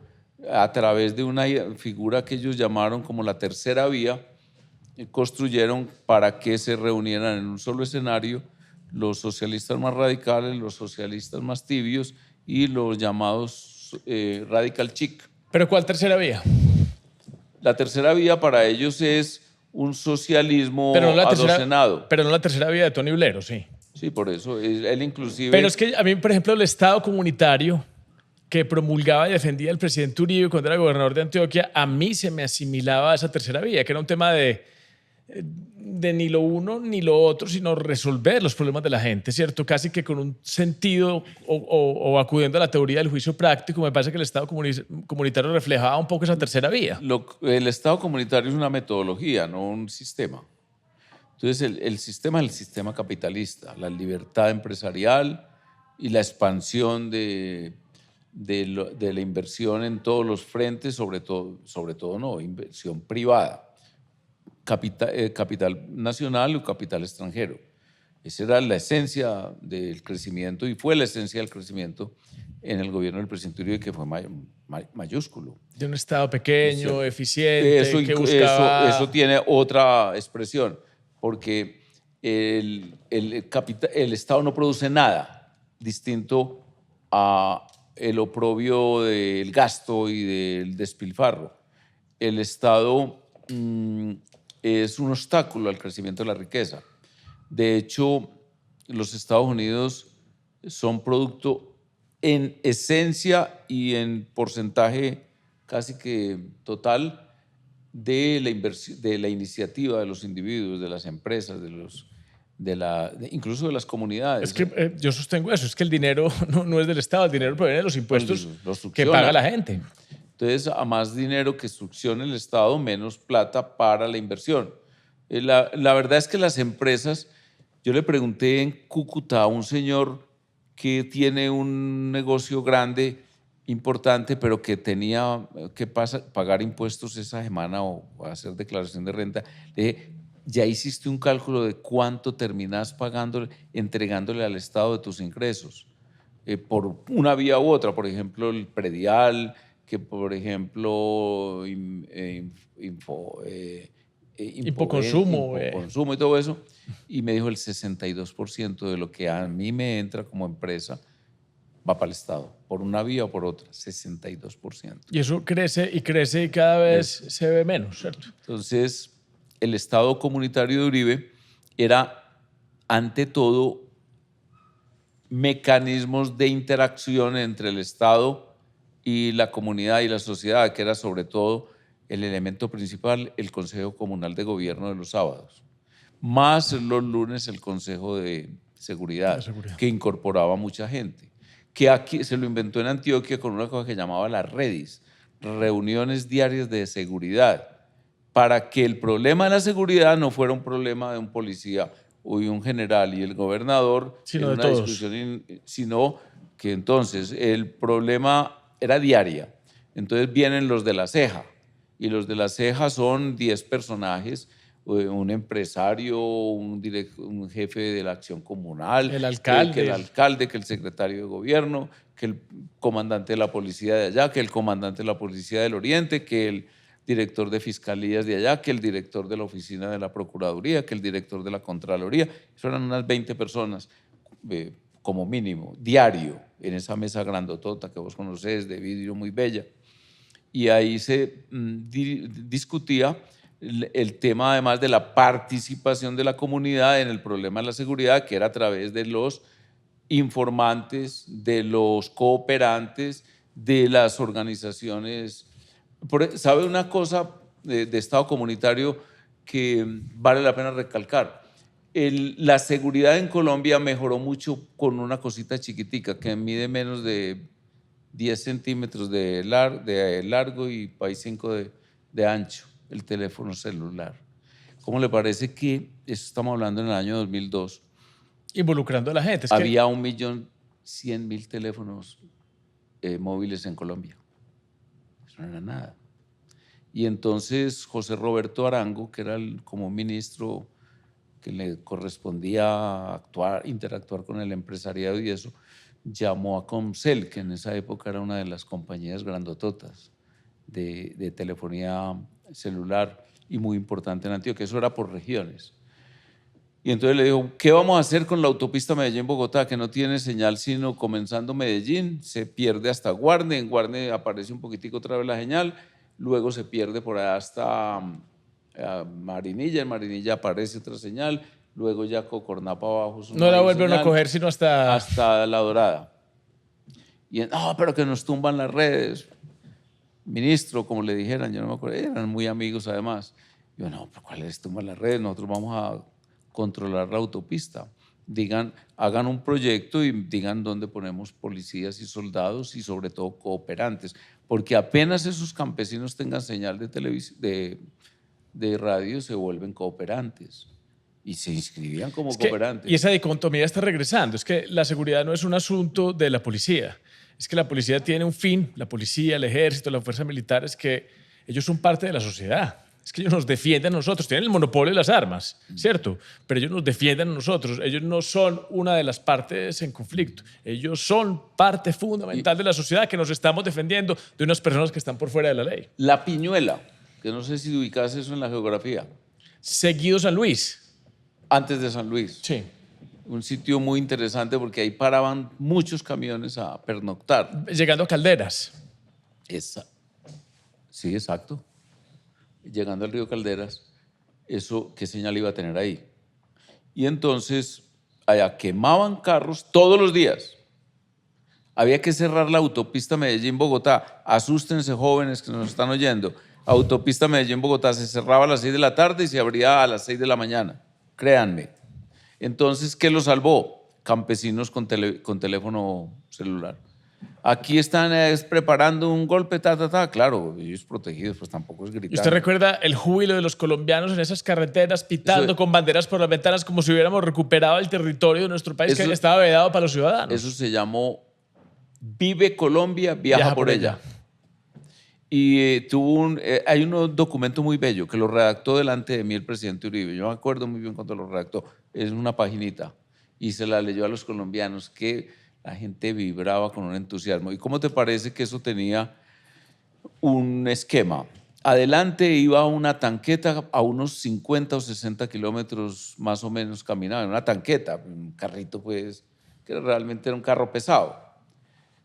a través de una figura que ellos llamaron como la tercera vía, construyeron para que se reunieran en un solo escenario los socialistas más radicales, los socialistas más tibios y los llamados radical chic. ¿Pero cuál tercera vía? La tercera vía para ellos es un socialismo adocenado. Pero no la tercera vía de Tony Blair, sí. Sí, por eso él inclusive... Pero es que a mí, por ejemplo, el Estado comunitario que promulgaba y defendía el presidente Uribe cuando era gobernador de Antioquia, a mí se me asimilaba a esa tercera vía, que era un tema de ni lo uno ni lo otro, sino resolver los problemas de la gente, ¿cierto? Casi que con un sentido o acudiendo a la teoría del juicio práctico, me parece que el Estado comunitario reflejaba un poco esa tercera vía. El Estado comunitario es una metodología, no un sistema. Entonces, el sistema es el sistema capitalista, la libertad empresarial y la expansión de la inversión en todos los frentes, sobre todo no, inversión privada. Capital nacional o capital extranjero. Esa era la esencia del crecimiento y fue la esencia del crecimiento en el gobierno del presidente Uribe, que fue mayúsculo. De un Estado pequeño, eficiente, que buscaba... Eso tiene otra expresión, porque el Estado no produce nada distinto a el oprobio del gasto y del despilfarro. El Estado es un obstáculo al crecimiento de la riqueza. De hecho, los Estados Unidos son producto en esencia y en porcentaje casi que total de la iniciativa de los individuos, de las empresas, incluso de las comunidades. Es que yo sostengo eso, es que el dinero no es del Estado, el dinero proviene de los impuestos que paga la gente. Entonces, a más dinero que succione el Estado, menos plata para la inversión. La verdad es que las empresas, yo le pregunté en Cúcuta a un señor que tiene un negocio grande, importante, pero que tenía que pagar impuestos esa semana o hacer declaración de renta. Le dije, ¿ya hiciste un cálculo de cuánto terminas pagando, entregándole al Estado de tus ingresos? Por una vía u otra, por ejemplo, el predial, que por ejemplo Hipoconsumo y todo eso, y me dijo el 62% de lo que a mí me entra como empresa va para el Estado, por una vía o por otra, 62%. Y eso crece y crece y cada vez se ve menos, ¿cierto? Entonces, el Estado comunitario de Uribe era, ante todo, mecanismos de interacción entre el Estado y la comunidad y la sociedad, que era sobre todo el elemento principal, el Consejo Comunal de Gobierno de los sábados, más los lunes el Consejo de Seguridad, que incorporaba mucha gente, que aquí se lo inventó en Antioquia con una cosa que llamaba las REDIS, reuniones diarias de seguridad, para que el problema de la seguridad no fuera un problema de un policía o de un general y el gobernador, sino de todos, sino que entonces el problema era diaria. Entonces vienen los de la ceja, y los de la ceja son 10 personajes, un empresario, un jefe de la acción comunal, el alcalde, que el secretario de gobierno, que el comandante de la policía de allá, que el comandante de la policía del Oriente, que el director de fiscalías de allá, que el director de la oficina de la Procuraduría, que el director de la Contraloría. Eso eran unas 20 personas, como mínimo, diario, en esa mesa grandotota que vos conocés, de vidrio muy bella. Y ahí se discutía el tema, además de la participación de la comunidad en el problema de la seguridad, que era a través de los informantes, de los cooperantes, de las organizaciones. ¿Sabe una cosa de Estado comunitario que vale la pena recalcar? La seguridad en Colombia mejoró mucho con una cosita chiquitica que mide menos de 10 centímetros de largo y 5 de ancho, el teléfono celular. ¿Cómo le parece que, eso estamos hablando en el año 2002, Involucrando a la gente. había 1.100.000 teléfonos móviles en Colombia? Eso no era nada. Y entonces José Roberto Arango, que era como ministro que le correspondía interactuar con el empresariado y eso, llamó a Comcel, que en esa época era una de las compañías grandototas de telefonía celular y muy importante en Antioquia. Eso era por regiones. Y entonces le dijo, ¿qué vamos a hacer con la autopista Medellín-Bogotá, que no tiene señal sino comenzando Medellín, se pierde hasta Guarne, en Guarne aparece un poquitico otra vez la señal, luego se pierde por allá hasta Marinilla, en Marinilla aparece otra señal, luego ya Cocornapa abajo. No la vuelven a coger sino hasta La Dorada. Y no, pero que nos tumban las redes. Ministro, como le dijeran, yo no me acuerdo, eran muy amigos además. Yo, no, pero ¿cuál es tumban las redes? Nosotros vamos a controlar la autopista. Digan, hagan un proyecto y digan dónde ponemos policías y soldados y sobre todo cooperantes, porque apenas esos campesinos tengan señal de radio se vuelven cooperantes y se inscribían como cooperantes. Y esa dicotomía está regresando. Es que la seguridad no es un asunto de la policía. Es que la policía tiene un fin, la policía, el ejército, las fuerzas militares, que ellos son parte de la sociedad. Es que ellos nos defienden a nosotros, tienen el monopolio de las armas, ¿cierto? Pero ellos nos defienden a nosotros, ellos no son una de las partes en conflicto, ellos son parte fundamental de la sociedad que nos estamos defendiendo de unas personas que están por fuera de la ley. La Piñuela, que no sé si ubicás eso en la geografía. Seguido San Luis. Antes de San Luis. Sí. Un sitio muy interesante porque ahí paraban muchos camiones a pernoctar. Llegando a Calderas. Sí, exacto. Llegando al río Calderas, eso, ¿qué señal iba a tener ahí? Y entonces, allá quemaban carros todos los días. Había que cerrar la autopista Medellín-Bogotá. Asústense, jóvenes que nos están oyendo. Autopista Medellín-Bogotá se cerraba a las 6 de la tarde y se abría a las 6 de la mañana. Créanme. Entonces, ¿qué lo salvó? Campesinos con teléfono celular. Aquí están preparando un golpe, Claro, ellos protegidos, pues tampoco es gritar. ¿Y usted recuerda el júbilo de los colombianos en esas carreteras, pitando con banderas por las ventanas como si hubiéramos recuperado el territorio de nuestro país que estaba vedado para los ciudadanos? Eso se llamó Vive Colombia, viaja por ella. Y hay un documento muy bello que lo redactó delante de mí el presidente Uribe. Yo me acuerdo muy bien cuando lo redactó. Es una paginita y se la leyó a los colombianos, que la gente vibraba con un entusiasmo. ¿Y cómo te parece que eso tenía un esquema? Adelante iba una tanqueta a unos 50 o 60 kilómetros más o menos caminaba, una tanqueta, un carrito pues, que realmente era un carro pesado,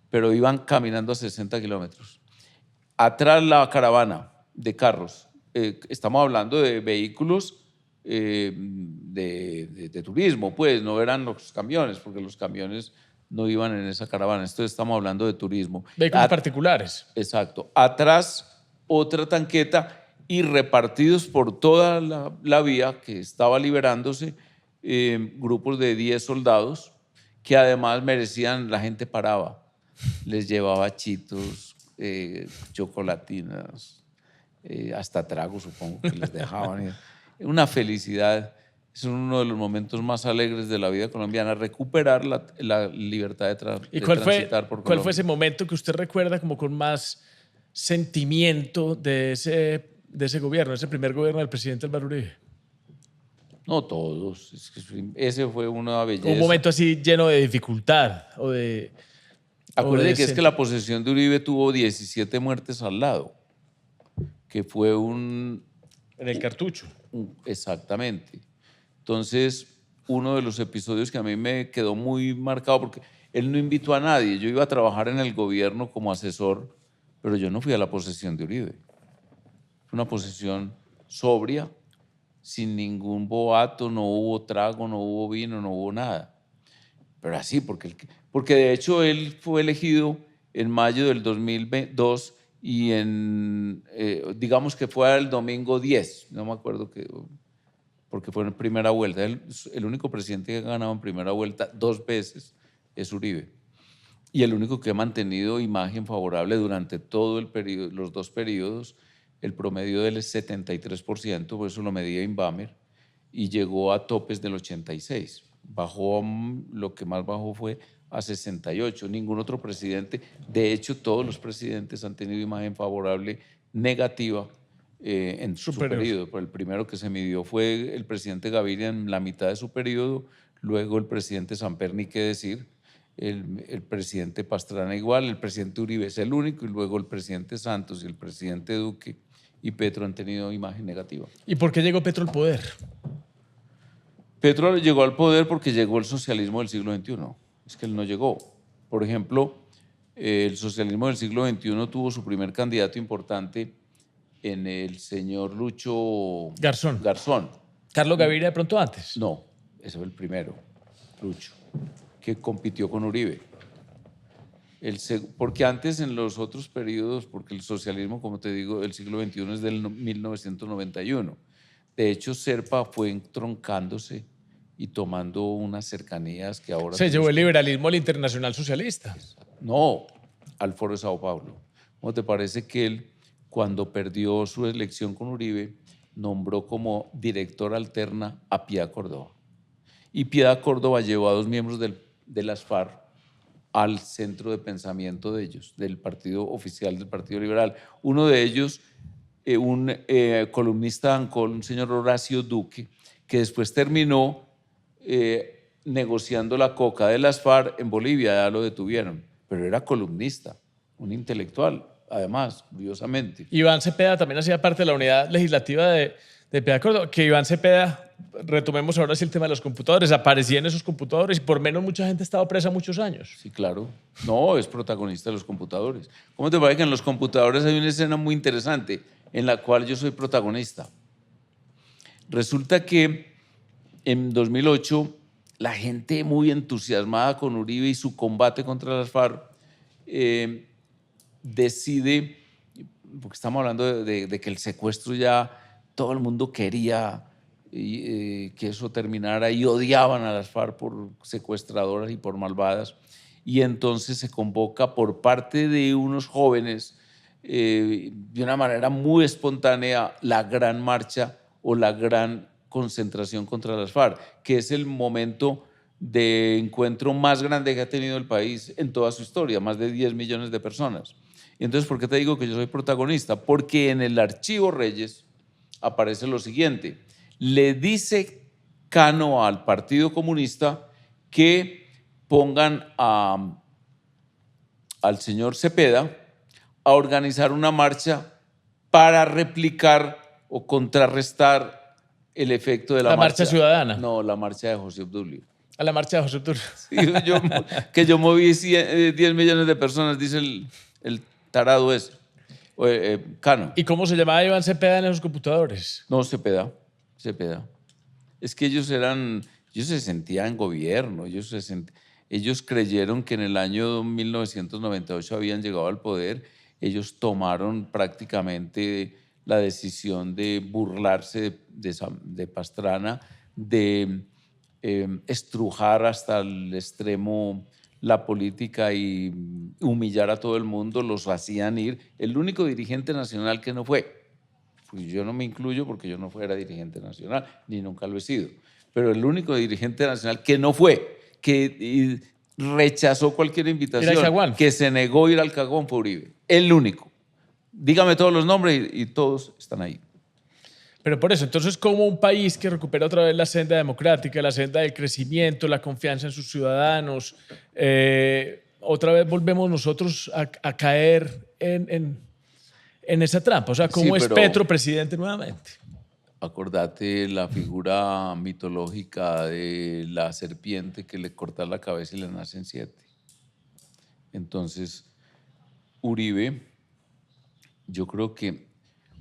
pero iban caminando a 60 kilómetros. Atrás la caravana de carros. Estamos hablando de vehículos de turismo, pues no eran los camiones, porque los camiones no iban en esa caravana. Entonces estamos hablando de turismo. Vehículos particulares. Exacto. Atrás otra tanqueta y repartidos por toda la vía que estaba liberándose grupos de 10 soldados que además merecían, la gente paraba, les llevaba chitos, chocolatinas, hasta tragos supongo que les dejaban. Una felicidad. Es uno de los momentos más alegres de la vida colombiana, recuperar la libertad de transitar por Colombia. ¿Cuál fue ese momento que usted recuerda como con más sentimiento de ese gobierno, ese primer gobierno del presidente Álvaro Uribe? No todos, ese fue una belleza. Un momento así lleno de dificultad o de... Acuérdate que es que la posesión de Uribe tuvo 17 muertes al lado, que fue en el cartucho. Exactamente. Entonces, uno de los episodios que a mí me quedó muy marcado, porque él no invitó a nadie. Yo iba a trabajar en el gobierno como asesor, pero yo no fui a la posesión de Uribe. Fue una posesión sobria, sin ningún boato, no hubo trago, no hubo vino, no hubo nada. Pero así, porque de hecho él fue elegido en mayo del 2002 y digamos que fue el domingo 10, no me acuerdo porque fue en primera vuelta. El único presidente que ha ganado en primera vuelta 2 veces es Uribe. Y el único que ha mantenido imagen favorable durante todo el periodo, los 2 periodos. El promedio de él es 73%, por eso lo medía Inbamer, y llegó a topes del 86%. Bajó, lo que más bajó fue a 68%. Ningún otro presidente, de hecho todos los presidentes han tenido imagen favorable negativa en su periodo. Pero el primero que se midió fue el presidente Gaviria en la mitad de su periodo, luego el presidente Samper, ni qué decir, el presidente Pastrana igual, el presidente Uribe es el único, y luego el presidente Santos y el presidente Duque y Petro han tenido imagen negativa. ¿Y por qué llegó Petro al poder? Petro llegó al poder porque llegó el socialismo del siglo XXI. Es que él no llegó. Por ejemplo, el socialismo del siglo XXI tuvo su primer candidato importante en el señor Lucho Garzón. Garzón. ¿Carlos Gaviria de pronto antes? No, ese fue el primero, Lucho, que compitió con Uribe. Porque antes en los otros periodos, porque el socialismo, como te digo, el siglo XXI es del 1991. De hecho, Serpa fue entroncándose y tomando unas cercanías que ahora... Se llevó el liberalismo al Internacional Socialista. No, al Foro de Sao Paulo. ¿Cómo te parece que él, cuando perdió su elección con Uribe, nombró como directora alterna a Piedad Córdoba? Y Piedad Córdoba llevó a 2 miembros de las FARC al centro de pensamiento de ellos, del partido oficial del Partido Liberal. Uno de ellos, un columnista de Ancol, un señor Horacio Duque, que después terminó negociando la coca de las FARC en Bolivia, ya lo detuvieron, pero era columnista, un intelectual, además, curiosamente. Iván Cepeda también hacía parte de la unidad legislativa de Piedad Córdoba, que Iván Cepeda, retomemos ahora sí el tema de los computadores, aparecía en esos computadores y por menos mucha gente ha estado presa muchos años. Sí, claro. No, es protagonista de los computadores. ¿Cómo te parece que en los computadores hay una escena muy interesante en la cual yo soy protagonista? Resulta que en 2008 la gente muy entusiasmada con Uribe y su combate contra las FARC decide, porque estamos hablando de que el secuestro ya todo el mundo quería que eso terminara y odiaban a las FARC por secuestradoras y por malvadas, y entonces se convoca por parte de unos jóvenes de una manera muy espontánea la gran marcha o la gran concentración contra las FARC, que es el momento de encuentro más grande que ha tenido el país en toda su historia, más de 10 millones de personas. Y entonces, ¿por qué te digo que yo soy protagonista? Porque en el Archivo Reyes aparece lo siguiente: le dice Cano al Partido Comunista que pongan al señor Cepeda a organizar una marcha para replicar o contrarrestar el efecto de la marcha ciudadana. No, la marcha de José Obdulio. A la marcha de José Obdulio. Sí, que yo moví 10 millones de personas, dice el tarado ese, Cano. ¿Y cómo se llamaba Iván Cepeda en esos computadores? No, Cepeda. Es que ellos se sentían en gobierno, ellos creyeron que en el año 1998 habían llegado al poder. Ellos tomaron prácticamente la decisión de burlarse de Pastrana, de estrujar hasta el extremo la política y humillar a todo el mundo. Los hacían ir. El único dirigente nacional que no fue, pues yo no me incluyo porque yo no fuera dirigente nacional, ni nunca lo he sido, pero el único dirigente nacional que no fue, que rechazó cualquier invitación, que se negó a ir al Cagón, fue Uribe. El único. Dígame todos los nombres y todos están ahí. Pero por eso, entonces, ¿cómo un país que recupera otra vez la senda democrática, la senda del crecimiento, la confianza en sus ciudadanos, otra vez volvemos nosotros a caer en esa trampa? O sea, ¿cómo es Petro presidente nuevamente? Acordate la figura mitológica de la serpiente que le corta la cabeza y le nacen 7. Entonces, Uribe, yo creo que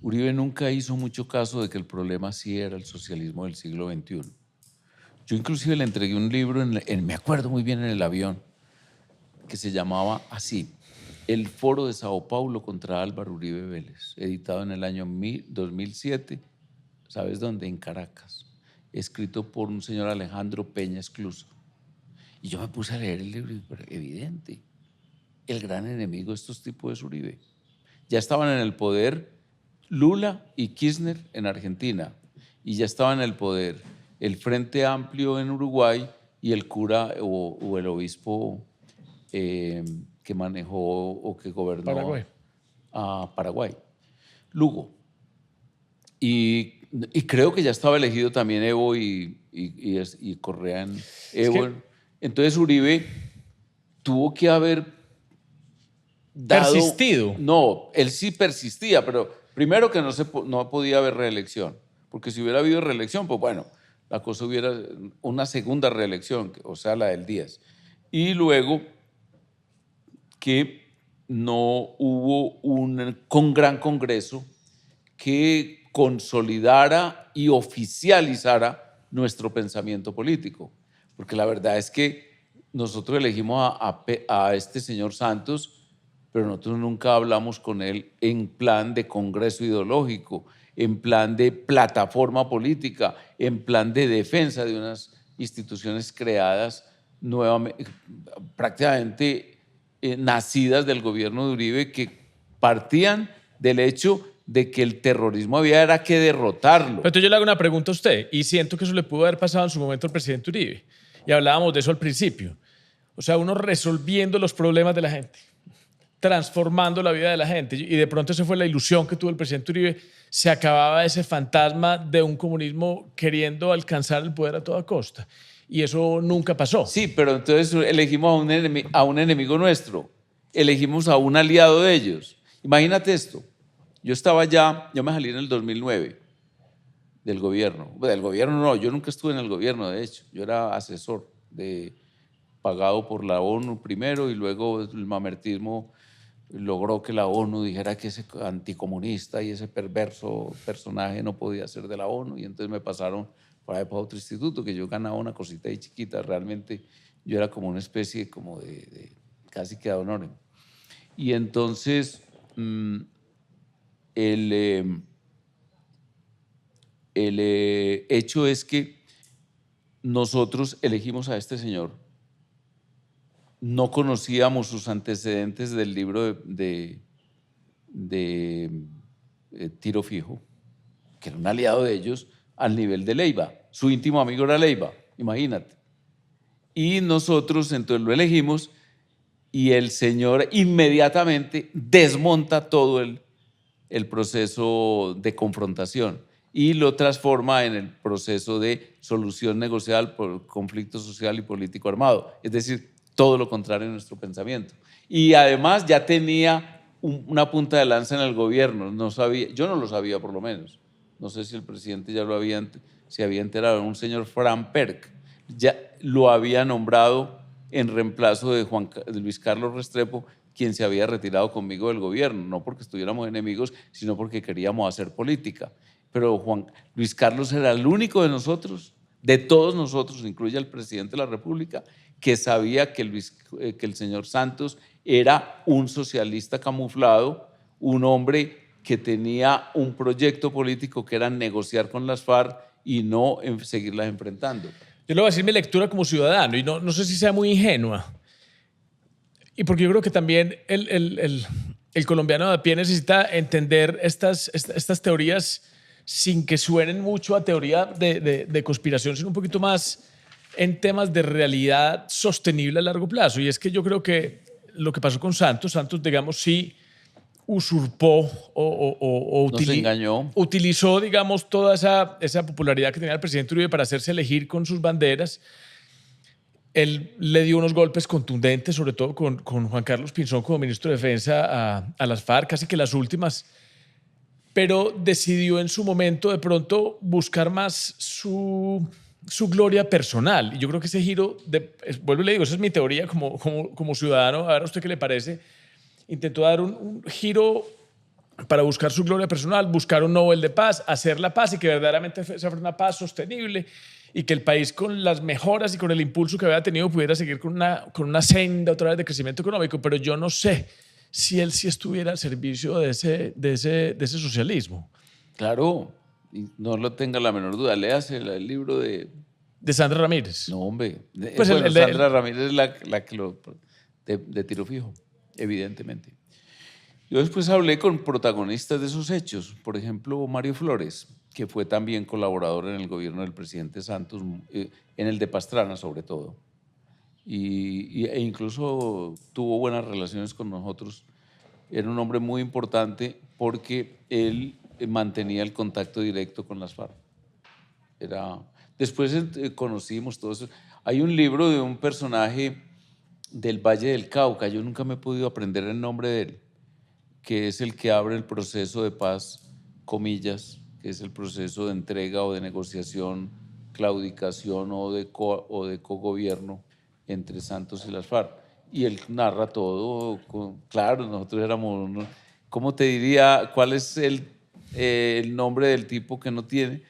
Uribe nunca hizo mucho caso de que el problema sí era el socialismo del siglo XXI. Yo inclusive le entregué un libro, me acuerdo muy bien, en el avión, que se llamaba así: El Foro de Sao Paulo contra Álvaro Uribe Vélez, editado en el año 2007. ¿Sabes dónde? En Caracas. escrito por un señor Alejandro Peña Escluso. Y yo me puse a leer el libro y pero evidente, el gran enemigo de estos tipos es Uribe. Ya estaban en el poder Lula y Kirchner en Argentina, y ya estaban en el poder el Frente Amplio en Uruguay y el cura o el obispo que manejó o que gobernó Paraguay. a Paraguay, Lugo. Y creo que ya estaba elegido también Evo y Correa en Evo. Entonces Uribe tuvo que haber dado... Persistido. No, él sí persistía, pero primero que no podía haber reelección, porque si hubiera habido reelección, pues bueno, la cosa hubiera una segunda reelección, o sea, la del 10. Y luego que no hubo un gran congreso que consolidara y oficializara nuestro pensamiento político. Porque la verdad es que nosotros elegimos a este señor Santos, pero nosotros nunca hablamos con él en plan de congreso ideológico, en plan de plataforma política, en plan de defensa de unas instituciones creadas nuevamente, prácticamente nacidas del gobierno de Uribe, que partían del hecho de que el terrorismo había que derrotarlo. Pero entonces yo le hago una pregunta a usted, y siento que eso le pudo haber pasado en su momento al presidente Uribe, y hablábamos de eso al principio. O sea, uno resolviendo los problemas de la gente, transformando la vida de la gente, y de pronto esa fue la ilusión que tuvo el presidente Uribe, se acababa ese fantasma de un comunismo queriendo alcanzar el poder a toda costa. Y eso nunca pasó. Sí, pero entonces elegimos a un enemigo nuestro, elegimos a un aliado de ellos. Imagínate esto, yo me salí en el 2009 del gobierno. Del gobierno no, yo nunca estuve en el gobierno, de hecho, yo era asesor pagado por la ONU primero, y luego el mamertismo logró que la ONU dijera que ese anticomunista y ese perverso personaje no podía ser de la ONU, y entonces me pasaron para otro instituto, que yo ganaba una cosita ahí chiquita. Realmente yo era como una especie como de casi que ad honorem. Y entonces el hecho es que nosotros elegimos a este señor, no conocíamos sus antecedentes del libro de Tiro Fijo, que era un aliado de ellos al nivel de Leiva. Su íntimo amigo era Leiva, imagínate. Y nosotros entonces lo elegimos, y el señor inmediatamente desmonta todo el proceso de confrontación y lo transforma en el proceso de solución negocial por conflicto social y político armado. Es decir, todo lo contrario en nuestro pensamiento. Y además ya tenía una punta de lanza en el gobierno. No sabía, yo no lo sabía por lo menos. No sé si el presidente ya se había enterado. Un señor Fran Perc ya lo había nombrado en reemplazo de Luis Carlos Restrepo, quien se había retirado conmigo del gobierno, no porque estuviéramos enemigos, sino porque queríamos hacer política. Pero Luis Carlos era el único de nosotros, de todos nosotros, incluye al presidente de la República, que sabía que el señor Santos era un socialista camuflado, un hombre que tenía un proyecto político que era negociar con las FARC y no seguirlas enfrentando. Yo le voy a decir mi lectura como ciudadano, y no sé si sea muy ingenua. Y porque yo creo que también el colombiano de a pie necesita entender estas teorías sin que suenen mucho a teoría de conspiración, sino un poquito más en temas de realidad sostenible a largo plazo. Y es que yo creo que lo que pasó con Santos, digamos, sí usurpó o utilizó, digamos, toda esa popularidad que tenía el presidente Uribe para hacerse elegir con sus banderas. Él le dio unos golpes contundentes, sobre todo con Juan Carlos Pinzón como ministro de Defensa a las FARC, casi que las últimas, pero decidió en su momento de pronto buscar más su gloria personal. Y yo creo que ese giro, vuelvo y le digo, esa es mi teoría como ciudadano, a ver a usted qué le parece, intentó dar un giro para buscar su gloria personal, buscar un Nobel de paz, hacer la paz y que verdaderamente sea una paz sostenible, y que el país, con las mejoras y con el impulso que había tenido, pudiera seguir con una senda otra vez de crecimiento económico. Pero yo no sé si él sí estuviera al servicio de ese socialismo. Claro, Y no lo tenga la menor duda, léase el libro de... De Sandra Ramírez. No, hombre. Pues Bueno, Sandra Ramírez es la que lo... De tiro fijo, evidentemente. Yo después hablé con protagonistas de esos hechos. Por ejemplo, Mario Flores, que fue también colaborador en el gobierno del presidente Santos, en el de Pastrana sobre todo. E incluso tuvo buenas relaciones con nosotros. Era un hombre muy importante porque él mantenía el contacto directo con las FARC. Después conocimos todo eso. Hay un libro de un personaje del Valle del Cauca, yo nunca me he podido aprender el nombre de él, que es el que abre el proceso de paz, comillas, que es el proceso de entrega o de negociación, claudicación o de cogobierno entre Santos y las FARC. Y él narra todo, claro, nosotros éramos, ¿cómo te diría? ¿Cuál es el nombre del tipo que no tiene?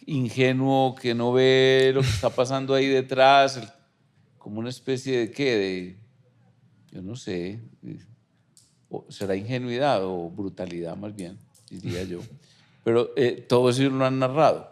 Ingenuo, que no ve lo que está pasando ahí detrás, como una especie de ¿qué? Yo no sé, será ingenuidad o brutalidad más bien, diría yo. Pero todo eso lo han narrado.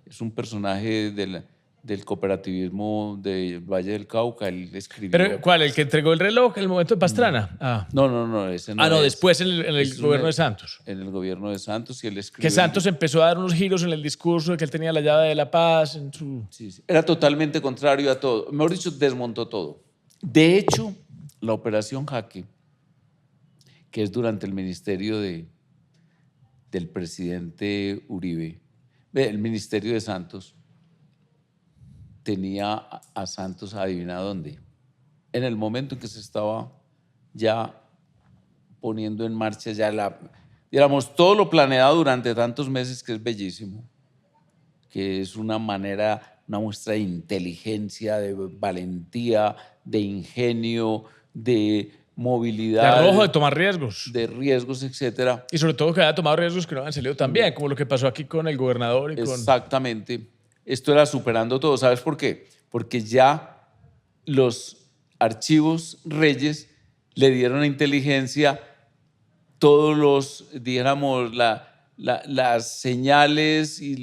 Es un personaje del cooperativismo del Valle del Cauca, él escribió... ¿Pero cuál? ¿El que entregó el reloj en el momento de Pastrana? No, ese no no, es. después en el gobierno de Santos. En el gobierno de Santos, y él escribió... Que Santos empezó a dar unos giros en el discurso de que él tenía la llave de la paz. Sí. Era totalmente contrario a todo. Mejor dicho, desmontó todo. De hecho, la Operación Jaque, que es durante el ministerio del presidente Uribe, el ministerio de Santos, tenía a Santos, adivina dónde, en el momento en que se estaba ya poniendo en marcha digamos, todo lo planeado durante tantos meses, que es bellísimo, que es una muestra de inteligencia, de valentía, de ingenio, de movilidad. De arrojo, de tomar riesgos. De riesgos, etcétera. Y sobre todo que haya tomado riesgos que no han salido tan bien, como lo que pasó aquí con el gobernador. Exactamente. Esto era superando todo. ¿Sabes por qué? Porque ya los archivos Reyes le dieron a inteligencia todos los, dijéramos, las señales y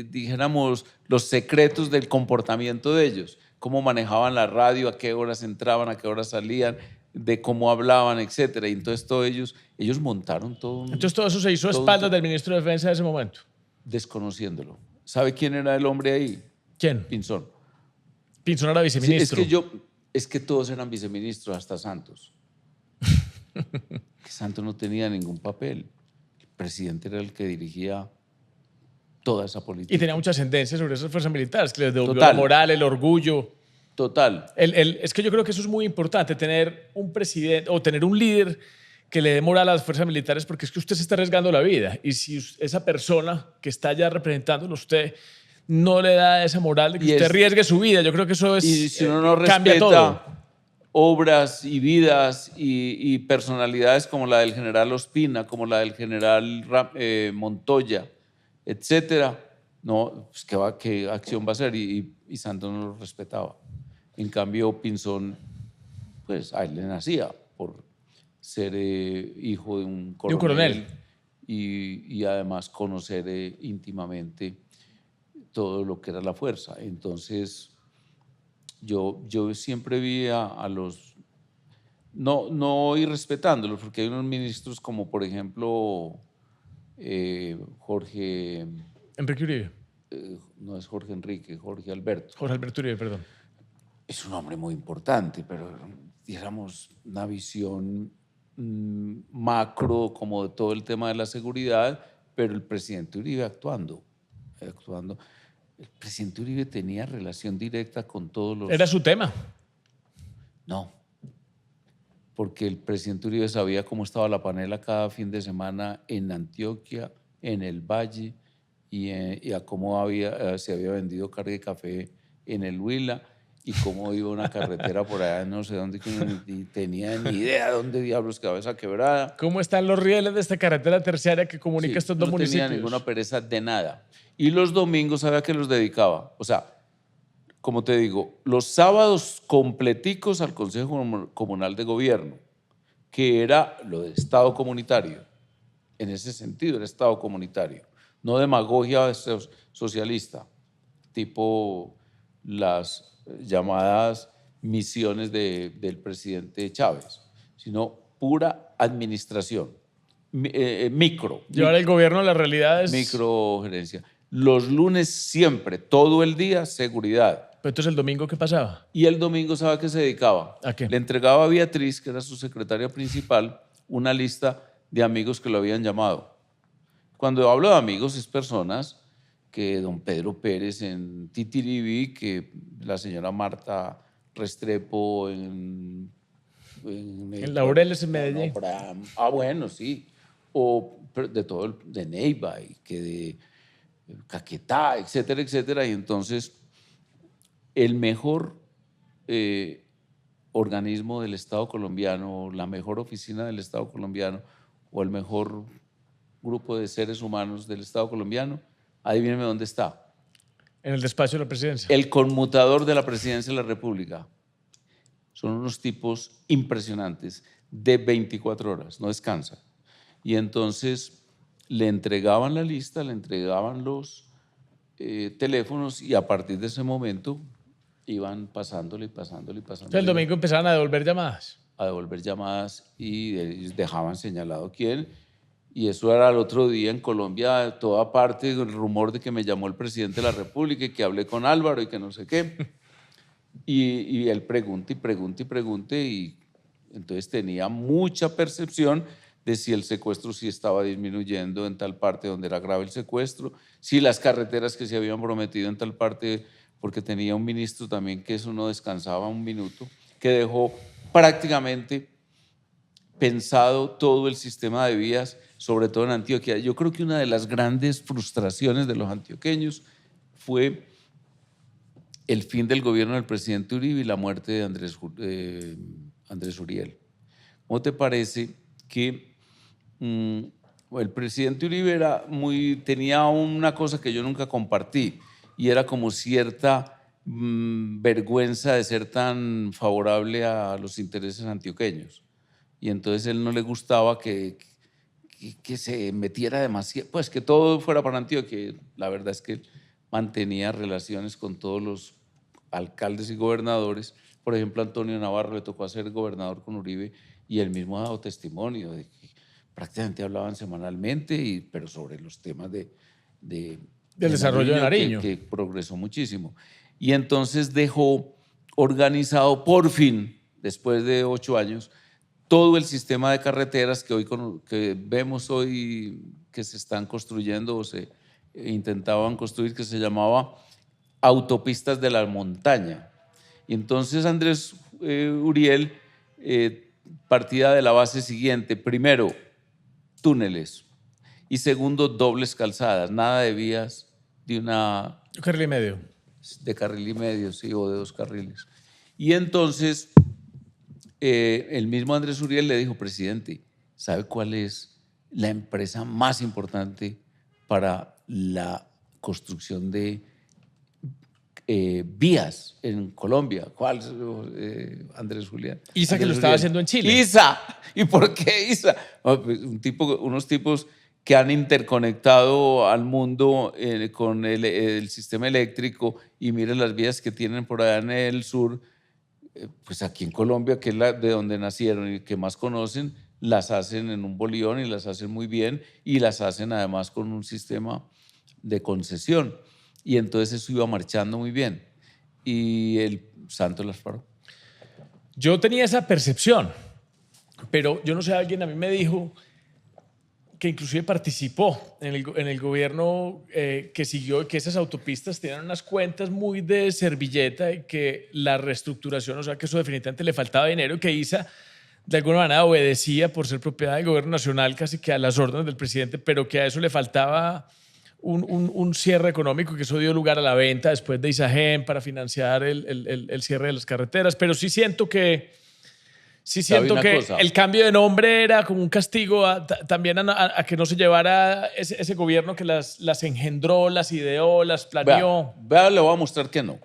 dijéramos, los secretos del comportamiento de ellos. Cómo manejaban la radio, a qué horas entraban, a qué horas salían, de cómo hablaban, etcétera. Y entonces todos ellos montaron todo. Entonces todo eso se hizo a espaldas del ministro de Defensa de ese momento. Desconociéndolo. ¿Sabe quién era el hombre ahí? ¿Quién? Pinzón. Pinzón era viceministro. Sí, es que todos eran viceministros, hasta Santos. Que Santos no tenía ningún papel. El presidente era el que dirigía toda esa política. Y tenía mucha ascendencia sobre esas fuerzas militares, que les devolvió la moral, el orgullo. Total. Es que yo creo que eso es muy importante, tener un presidente o tener un líder que le dé moral a las fuerzas militares, porque es que usted se está arriesgando la vida. Y si esa persona que está ya representándolo, usted no le da esa moral de que usted arriesgue su vida, yo creo que eso es, y si uno no cambia todo. Respeta obras y vidas y personalidades como la del general Ospina, como la del general Montoya, etcétera, no, pues ¿qué acción va a hacer? Y Santos no lo respetaba. En cambio, Pinzón, pues a él le nacía por ser hijo de un coronel. Y además conocer íntimamente todo lo que era la fuerza. Entonces, yo siempre vi a los, no ir respetándolos, porque hay unos ministros como, por ejemplo, Jorge... Enrique Uribe. No es Jorge Enrique, Jorge Alberto. Jorge Alberto Uribe, perdón. Es un hombre muy importante, pero digamos una visión macro como de todo el tema de la seguridad, pero el presidente Uribe actuando. El presidente Uribe tenía relación directa con todos los... ¿Era su tema? No, porque el presidente Uribe sabía cómo estaba la panela cada fin de semana en Antioquia, en el Valle, y a cómo se había vendido carga de café en el Huila, y cómo iba una carretera por allá, no sé dónde, ni tenía ni idea de dónde diablos quedaba esa quebrada. ¿Cómo están los rieles de esta carretera terciaria que comunica estos dos municipios? No tenía ninguna pereza de nada. Y los domingos, ¿sabe a qué los dedicaba? O sea, como te digo, los sábados completicos al Consejo Comunal de Gobierno, que era lo del Estado comunitario. En ese sentido, era Estado comunitario. no demagogia socialista, tipo las llamadas misiones del presidente Chávez, sino pura administración, Llevar el gobierno a las realidades. microgerencia. Los lunes siempre, todo el día, seguridad. Pero entonces el domingo, ¿qué pasaba? Y el domingo, ¿sabe a qué se dedicaba? ¿A qué? Le entregaba a Beatriz, que era su secretaria principal, una lista de amigos que lo habían llamado. Cuando hablo de amigos, es personas que don Pedro Pérez en Titiribí, que la señora Marta Restrepo en Laureles en Medellín. Bueno, sí. O de todo, de Neiva, y que de Caquetá, etcétera, etcétera. Y entonces, el mejor organismo del Estado colombiano, la mejor oficina del Estado colombiano, o el mejor grupo de seres humanos del Estado colombiano, adivíneme dónde está. En el despacho de la presidencia. El conmutador de la presidencia de la República. Son unos tipos impresionantes, de 24 horas, no descansan. Y entonces le entregaban la lista, le entregaban los teléfonos, y a partir de ese momento iban pasándole. Entonces el domingo empezaban a devolver llamadas. A devolver llamadas, y ellos dejaban señalado quién. Y eso era el otro día en Colombia, toda parte, el rumor de que me llamó el presidente de la República y que hablé con Álvaro y que no sé qué. Y él pregunte, y entonces tenía mucha percepción de si el secuestro sí estaba disminuyendo en tal parte donde era grave el secuestro, si las carreteras que se habían prometido en tal parte, porque tenía un ministro también que eso no descansaba un minuto, que dejó prácticamente pensado todo el sistema de vías, sobre todo en Antioquia. Yo creo que una de las grandes frustraciones de los antioqueños fue el fin del gobierno del presidente Uribe y la muerte de Andrés Uriel. ¿Cómo te parece que el presidente Uribe tenía una cosa que yo nunca compartí, y era como cierta vergüenza de ser tan favorable a los intereses antioqueños? Y entonces él no le gustaba que se metiera demasiado, pues que todo fuera para Antioquia. La verdad es que mantenía relaciones con todos los alcaldes y gobernadores. Por ejemplo, a Antonio Navarro le tocó ser gobernador con Uribe, y él mismo ha dado testimonio de que prácticamente hablaban semanalmente, pero sobre los temas del desarrollo de Nariño, que progresó muchísimo. Y entonces dejó organizado por fin, después de 8 años, todo el sistema de carreteras que vemos hoy que se están construyendo o se intentaban construir, que se llamaba autopistas de la montaña. Y entonces Andrés Uriel partía de la base siguiente: primero, túneles, y segundo, dobles calzadas, nada de vías de carril y medio. De carril y medio, sí, o de 2 carriles. Y entonces el mismo Andrés Uriel le dijo: presidente, ¿sabe cuál es la empresa más importante para la construcción de vías en Colombia? ¿Cuál, Andrés Julián? ISA, que lo estaba haciendo en Chile. ISA. ¿Y por qué ISA? Unos tipos que han interconectado al mundo con el sistema eléctrico, y miren las vías que tienen por allá en el sur. Pues aquí en Colombia, que es de donde nacieron y que más conocen, las hacen en un bolillón, y las hacen muy bien, y las hacen además con un sistema de concesión. Y entonces eso iba marchando muy bien, y el santo las paró. Yo tenía esa percepción, pero yo no sé, alguien a mí me dijo que inclusive participó en el gobierno que siguió, que esas autopistas tenían unas cuentas muy de servilleta, y que la reestructuración, o sea, que eso definitivamente le faltaba dinero, y que ISA de alguna manera obedecía, por ser propiedad del gobierno nacional, casi que a las órdenes del presidente, pero que a eso le faltaba un cierre económico, que eso dio lugar a la venta después de ISAGEN para financiar el cierre de las carreteras. Pero sí siento que el cambio de nombre era como un castigo también a que no se llevara ese gobierno que las engendró, las ideó, las planeó. Vea, le voy a mostrar que no.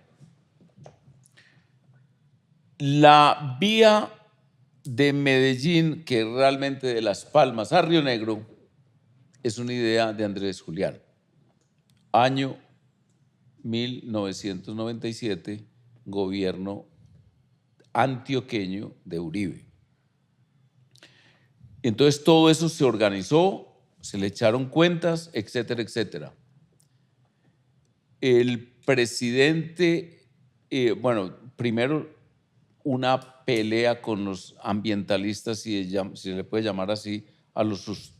La vía de Medellín, que realmente de Las Palmas a Río Negro, es una idea de Andrés Julián. Año 1997, gobierno antioqueño de Uribe. Entonces todo eso se organizó, se le echaron cuentas, etcétera, etcétera. El presidente, bueno, primero una pelea con los ambientalistas, si se le puede llamar así, a los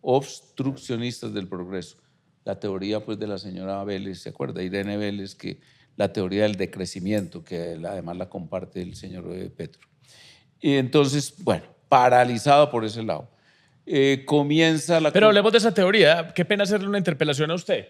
obstruccionistas del progreso. La teoría pues de la señora Vélez, ¿se acuerda? Irene Vélez, que la teoría del decrecimiento, que además la comparte el señor Petro. Y entonces, bueno, paralizado por ese lado. Comienza la... Pero hablemos de esa teoría. Qué pena hacerle una interpelación a usted.